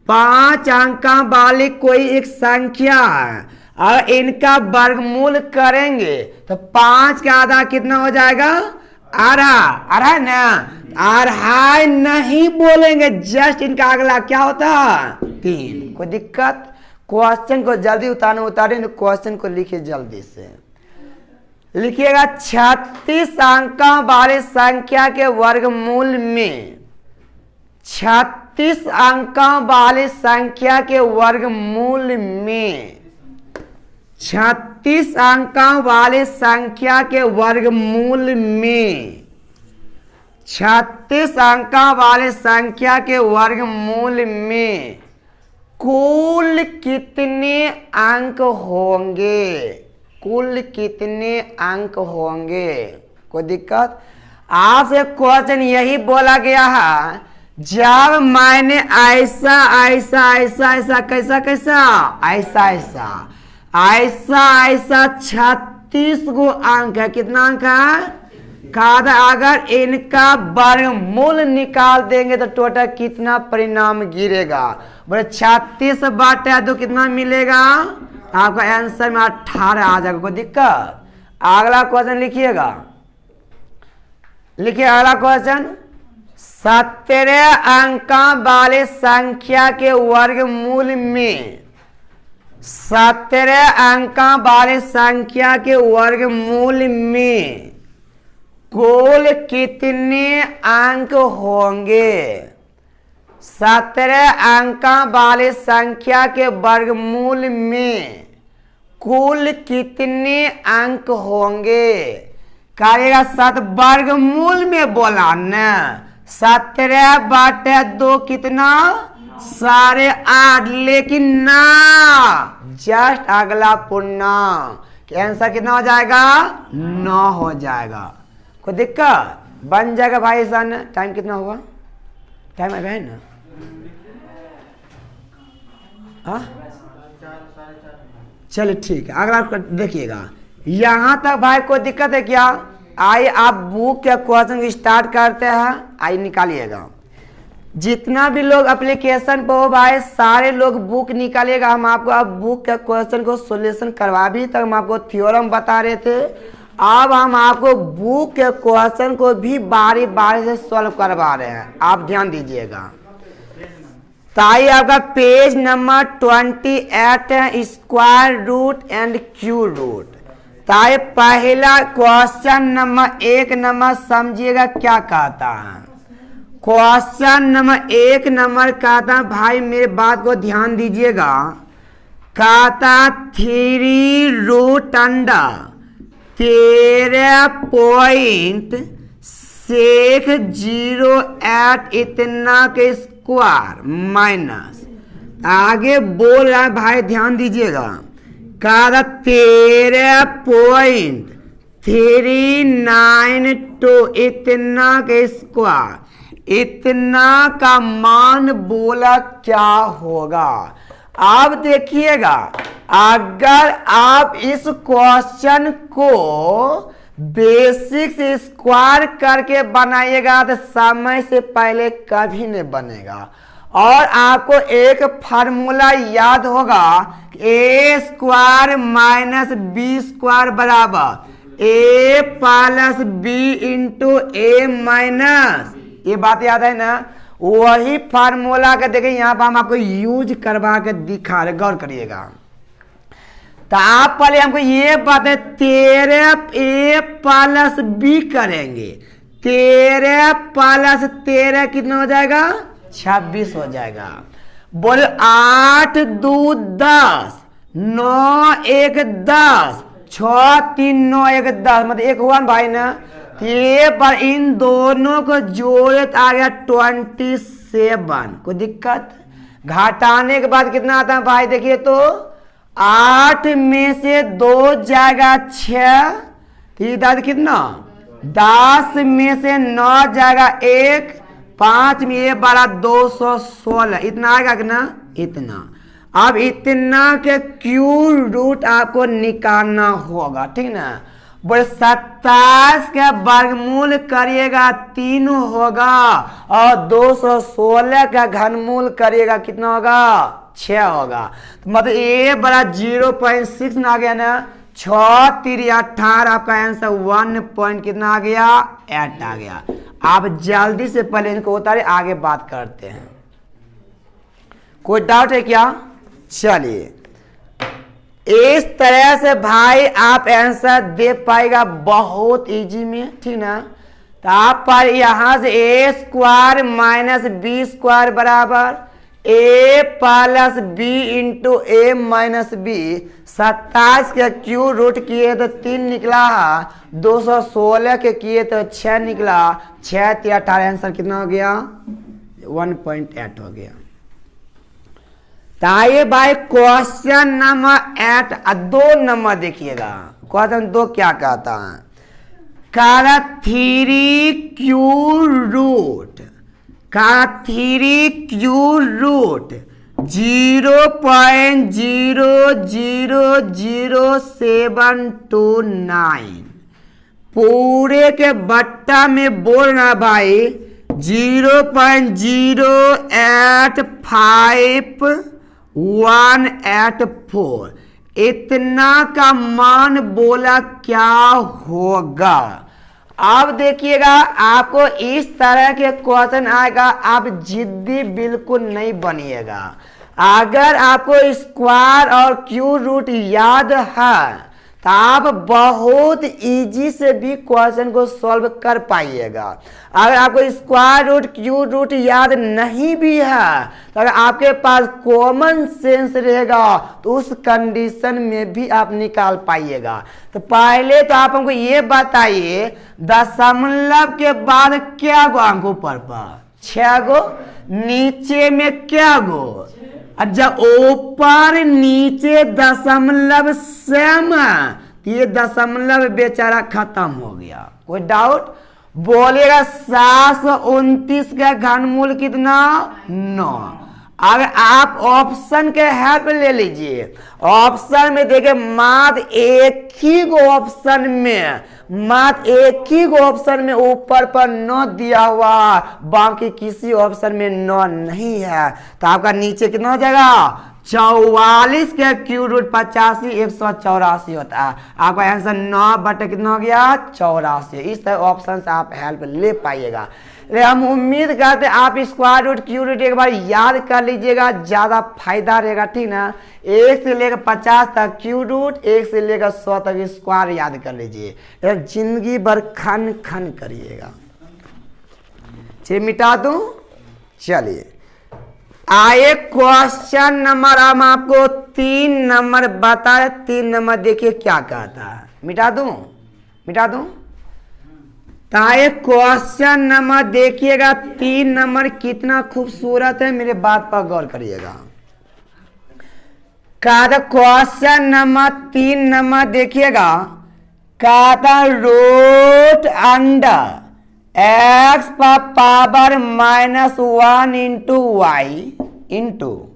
5 अंक वाली कोई एक संख्या है, और इनका वर्गमूल करेंगे तो 5 का आधा कितना हो जाएगा? आधा। आधा ना, अढ़ाई नहीं बोलेंगे, जस्ट इनका अगला क्या होता है? 3। कोई दिक्कत? क्वेश्चन को जल्दी उतारे तो क्वेश्चन को लिखिए जल्दी से। लिखिएगा 36 अंक वाली संख्या के वर्गमूल में, 36 अंक वाली संख्या के वर्गमूल में, 36 अंक वाली संख्या के वर्गमूल में, 36 अंक वाले संख्या के वर्गमूल में कुल कितने अंक होंगे? कुल कितने अंक होंगे? कोई दिक्कत? आपसे क्वेश्चन यही बोला गया है, जब मैंने ऐसा ऐसा ऐसा ऐसा कैसा कैसा ऐसा ऐसा ऐसा ऐसा 36 गो अंक है। कितना अंक है? अगर इनका वर्गमूल निकाल देंगे तो टोटल कितना परिणाम गिरेगा? बोले 36/2 कितना मिलेगा? आपका आंसर में 18 आ जाएगा। कोई दिक्कत? अगला क्वेश्चन लिखिएगा, लिखिए अगला क्वेश्चन। 17 अंक वाले संख्या के वर्गमूल में, 17 अंक वाले संख्या के वर्गमूल में कुल कितने अंक होंगे? 17 अंक वाले संख्या के वर्गमूल में कुल कितने अंक होंगे? करेगा 7 वर्गमूल में बोला न, 17/2 कितना? 8.5, लेकिन ना जस्ट अगला पूर्णांक आंसर कितना हो जाएगा? 9 हो जाएगा। कोई दिक्कत? बन जाएगा भाई सन। टाइम कितना हुआ? टाइम है ना? चलिए ठीक है, अगला देखिएगा। यहां तक भाई कोई दिक्कत है क्या? आइए आप बुक के क्वेश्चन स्टार्ट करते हैं। आइए निकालिएगा, जितना भी लोग एप्लीकेशन पर हो भाई सारे लोग बुक निकालिएगा। हम आपको अब बुक के क्वेश्चन को सॉल्यूशन करवा भी, तक हम आपको थ्योरम बता रहे थे, अब हम आपको बुक के क्वेश्चन को भी बारी बारी से सॉल्व करवा रहे हैं। आप ध्यान दीजिएगा। ताई आपका पेज नंबर 28 है, square root and cube root. ताई पहला क्वेश्चन नंबर 1 नंबर समझिएगा क्या कहता है। क्वेश्चन नंबर 1 नंबर कहता है, भाई मेरे बात को ध्यान दीजिएगा, कहता 13.608 इतना के स्क्वायर माइनस, आगे बोल रहा है भाई ध्यान दीजिएगा, कहता 13.392 इतना के स्क्वायर, इतना का मान बोला क्या होगा? अब देखिएगा, अगर आप इस क्वेश्चन को बेसिक से स्क्वायर करके बनाइएगा तो समय से पहले कभी नहीं बनेगा। और आपको एक फार्मूला याद होगा, ए स्क्वायर माइनस बी स्क्वायर बराबर ए plus B into A minus, ये बात याद है ना? वही फार्मूला का देखिए यहाँ पर हम आपको यूज करवा के दिखा रहे, गौर करिएगा। तो आप पहले हमको ये बात है 13 प्लस बी करेंगे, 13 प्लस 13 कितना हो जाएगा? 26 हो जाएगा। बोले 8 2 10, 9 1 10, 6 3 9 1 10 मतलब 1 हुआ ना भाई ना। तो ये पर इन दोनों को जोड़े तो आ गया 27। कोई दिक्कत? घटाने के बाद कितना आता है भाई देखिए तो 8 में से 2 जाएगा 6, तो इधर कितना 10 में से 9 जाएगा 1, 5 में ये बड़ा 216 इतना आएगा कि ना इतना। अब इतना के क्यू रूट आपको निकालना होगा, ठीक ना। बोले 27 का वर्गमूल करिएगा 3 होगा और 216 का घनमूल करिएगा कितना होगा 6 होगा। तो मतलब ये बड़ा 0.6 आ गया ना। 6 3 18 आपका आंसर 1 पॉइंट कितना आ गया 8 आ गया। आप जल्दी से पहले इनको उतारे आगे बात करते हैं। कोई डाउट है क्या? चलिए इस तरह से भाई आप आंसर दे पाएगा बहुत इजी में, ठीक ना। तो आप पर यहां से a square minus B square बराबर a plus B into A minus B. 27 के क्यू रूट किए तो 3 निकला, 216 के किए तो 6 निकला, 6 3 18 आंसर कितना हो गया 1.8 हो गया। ताइए भाई क्वेश्चन नंबर 8 2 नंबर देखिएगा। क्वेश्चन 2 क्या कहता है? का 3 क्यू रूट 0.000729 पूरे के बट्टा में बोल रहा भाई 0.085184 इतना का मान बोला क्या होगा। अब देखिएगा आपको इस तरह के क्वेश्चन आएगा, आप जिद्दी बिल्कुल नहीं बनिएगा। अगर आपको स्क्वायर और क्यू रूट याद है तो आप बहुत इजी से भी क्वेश्चन को सॉल्व कर पाइएगा। अगर आपको स्क्वायर रूट क्यू रूट याद नहीं भी है तो अगर आपके पास कॉमन सेंस रहेगा तो उस कंडीशन में भी आप निकाल पाइएगा। तो पहले तो आप हमको ये बताइए दशमलव के बाद क्या गो अंक ऊपर पर 6 गो, नीचे में क्या गो, जब ऊपर नीचे दशमलव सेम है तो ये दशमलव बेचारा खत्म हो गया। कोई डाउट? बोलेगा 729 का घनमूल कितना 9। अगर आप ऑप्शन के हेल्प ले लीजिए, ऑप्शन में देखिए मात्र एक ही गो ऑप्शन में ऊपर पर 9 दिया हुआ, बाकी किसी ऑप्शन में 9 नहीं है। तो आपका नीचे कितना हो जाएगा 44 के क्यू रूट 85 184 होता है। आपका आंसर 9 बटे कितना हो गया 84। इस तरह ऑप्शन से आप हेल्प ले पाइएगा। हम उम्मीद करते हैं आप स्क्वायर रूट क्यू रूट एक बार याद कर लीजिएगा, ज्यादा फायदा रहेगा, ठीक ना। 1 से लेकर 50 तक क्यू रूट, 1 से लेकर 100 तक स्क्वायर याद कर लीजिए, जिंदगी भर खन खन करिएगा। चलिए मिटा दूं। चलिए आइए क्वेश्चन नंबर हम आपको 3 नंबर बताए। 3 नंबर देखिए क्या कहता है। मिटा दूं। ताए क्वेश्चन नंबर देखिएगा 3 नंबर कितना खूबसूरत है, मेरे बात पर गौर करिएगा। क्वेश्चन नंबर 3 नंबर देखिएगा, root under x power -1 into Y into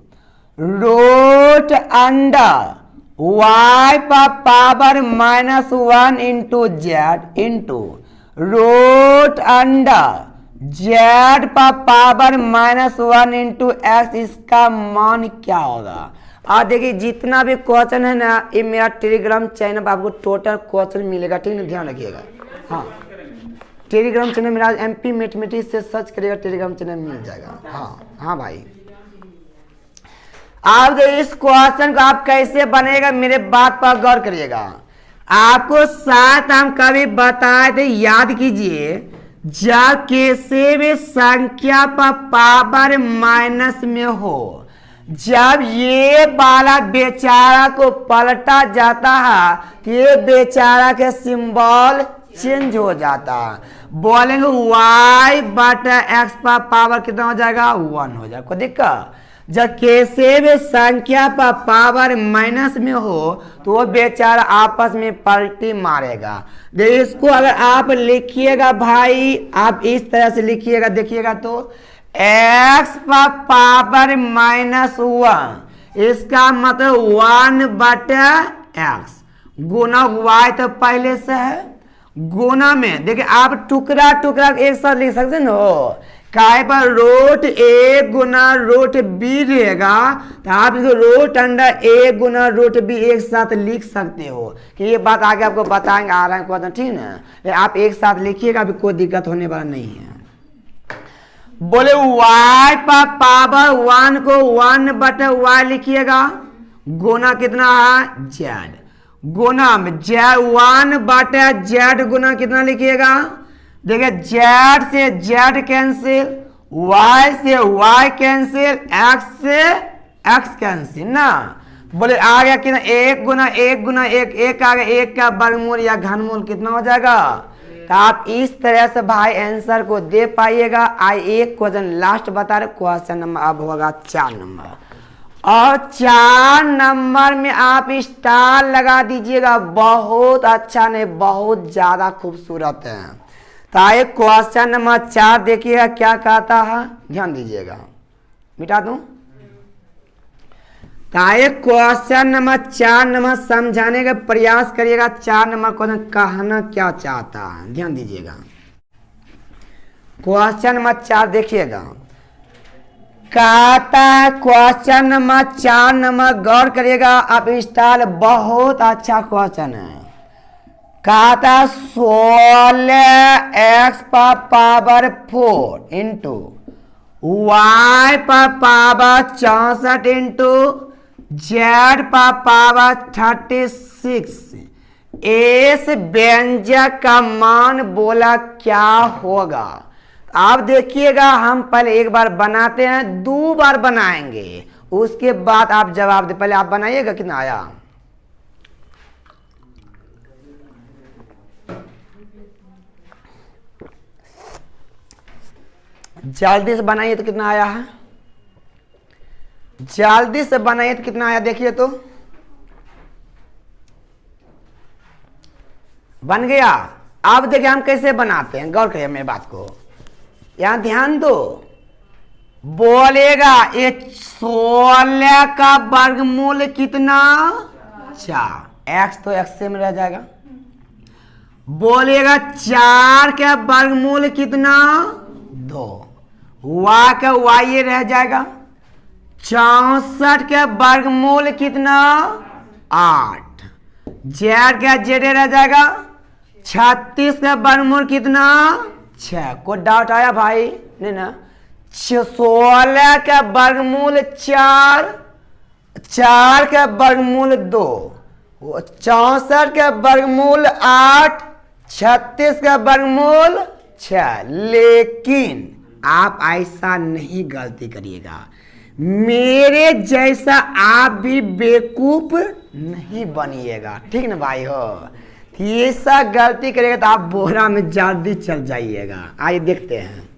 root under y power -1 into Z into root under z power -1 into X, इसका मान क्या होगा। और देखिए जितना भी क्वेश्चन है ना, ये मेरा टेलीग्राम चैनल पर आपको टोटल क्वेश्चन मिलेगा, ठीक है, ध्यान रखिएगा। हाँ टेलीग्राम चैनल मेरा MP मैथमेटिक्स से सर्च करिएगा, टेलीग्राम चैनल मिल जाएगा। हाँ भाई। अब इस क्वेश्चन को आप कैसे बनेगा मेरे बात पर गौर करिएगा। आपको साथ हम कभी बताए थे, याद कीजिए, जब किसी भी संख्या पर पावर माइनस में हो जब ये वाला बेचारा को पलटा जाता है तो ये बेचारा के सिंबल चेंज हो जाता है। बोलेंगे y बटा x पर पावर कितना हो जाएगा 1 हो जाएगा। कोई दिक्कत? जब कैसे भी संख्या पर पावर माइनस में हो तो वो बेचारा आपस में पलटी मारेगा। देखिए इसको अगर आप लिखिएगा भाई, आप इस तरह से लिखिएगा, देखिएगा तो x पर पावर -1, इसका मतलब 1 बटा x गुना y तो पहले से है, गुना में देखिए आप टुकड़ा टुकड़ा एक साथ लिख सकते ना, काय पर रूट a गुना रूट b रहेगा तो आप इसको रूट अंडर a गुना रूट b एक साथ लिख सकते हो। कि ये बात आगे आपको बताएंगे, आ रहा है क्वेश्चन, ठीक ना। आप एक साथ लिखिएगा, अभी कोई दिक्कत होने वाला नहीं है। बोले y पर पावर 1 को 1 बटे y लिखिएगा, गुना कितना है z, गुना में z 1 बटे z गुना कितना लिखिएगा, देखिए z से z कैंसिल, y से y कैंसिल, x से x कैंसिल ना। बोले आ गया कितना 1 गुना 1 गुना 1, 1 आ गया, 1 का वर्गमूल या घनमूल कितना हो जाएगा। तो आप इस तरह से भाई आंसर को दे पाइएगा। आई एक क्वेश्चन लास्ट बता रहे, क्वेश्चन नंबर अब होगा 4 नंबर, और 4 नंबर में आप स्टार लगा दीजिएगा। बहुत अच्छा नहीं, बहुत ज्यादा खूबसूरत है। तो आइए क्वेश्चन नंबर 4 देखिएगा क्या कहता है, ध्यान दीजिएगा। मिटा दूं? तो आइए क्वेश्चन नंबर 4 नंबर समझाने का प्रयास करिएगा। 4 नंबर क्वेश्चन कहना क्या चाहता है, ध्यान दीजिएगा। क्वेश्चन नंबर 4 देखिएगा, कहता है क्वेश्चन नंबर 4 नंबर गौर करिएगा आप, स्टाइल बहुत अच्छा क्वेश्चन है। कहता 16x पर पावर 4 इंटू y पर पावर 64 इंटू z पर पावर 36, इस व्यंजक का मान बोला क्या होगा। आप देखिएगा, हम पहले एक बार बनाते हैं, 2 बार बनाएंगे, उसके बाद आप जवाब दे। पहले आप बनाइएगा कितना आया। जल्दी से बनाइए तो कितना आया है, जल्दी से बनाइए तो कितना आया, देखिए तो बन गया। अब देखिए हम कैसे बनाते हैं, गौर करिए मेरी बात को, यहां ध्यान दो। बोलेगा ये 16 का वर्गमूल कितना 4, x तो x से में रह जाएगा। बोलेगा 4 का वर्गमूल कितना 2, y का y ये रह जाएगा। 64 का वर्गमूल कितना 8, z का z रह जाएगा। 36 का वर्गमूल कितना 6। कोई डाउट आया भाई? नहीं ना। 16 का वर्गमूल 4, 4 का वर्गमूल 2, 64 का वर्गमूल 8, 36 का वर्गमूल 6। लेकिन आप ऐसा नहीं गलती करिएगा, मेरे जैसा आप भी बेवकूफ नहीं बनिएगा, ठीक ना भाई हो। ऐसा गलती करेगा तो आप बोरा में जल्दी चल जाइएगा। आइए देखते हैं,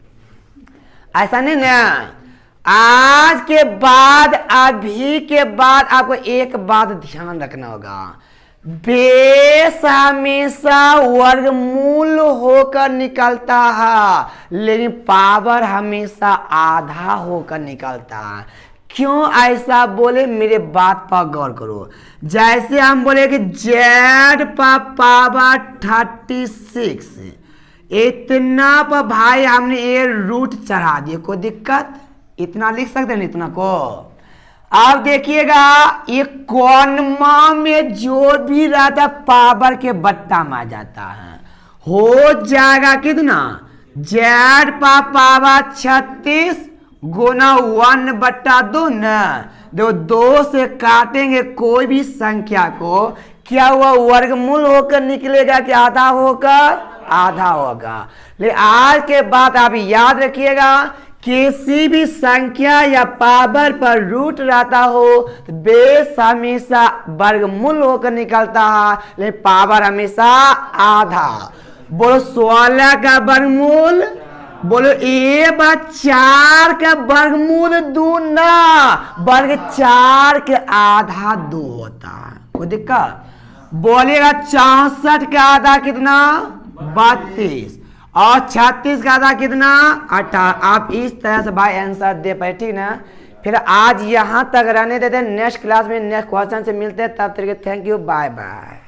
ऐसा नहीं ना। आज के बाद, अभी के बाद आपको एक बात ध्यान रखना होगा, बेस हमेशा वर्गमूल होकर निकलता है, लेकिन पावर हमेशा आधा होकर निकलता है। क्यों ऐसा बोले, मेरे बात पर गौर करो। जैसे हम बोले कि z पर पावर 36, इतना पर भाई हमने ये रूट चढ़ा दिया, कोई दिक्कत, इतना लिख सकते हैं इतना को। अब देखिएगा ये कॉनमा में जो भी रहता पावर के बट्टा में आ जाता है, हो जाएगा कितना z पर पावर 36 गुना 1/2 ना। देखो 2 से काटेंगे कोई भी संख्या को, क्या हुआ वर्गमूल होकर निकलेगा कि आधा होकर, आधा होगा। लेकिन आज के बाद आप याद रखिएगा किसी भी संख्या या पावर पर रूट रहता हो तो बेस हमेशा वर्गमूल होकर निकलता है, लेकिन पावर हमेशा आधा। बोलो 16 का वर्गमूल, बोलो ए बार 4 का वर्गमूल 2 ना, वर्ग 4 के आधा 2 होता है। कोई दिक्कत? बोलेगा 64 का आधा कितना? 32 और 36 का आधा कितना? 18। आप इस तरह से भाई आंसर दे पाए, ठीक ना। फिर आज यहां तक रहने देते हैं, नेक्स्ट क्लास में नेक्स्ट क्वेश्चन से मिलते हैं, तब तक थैंक यू, बाय बाय।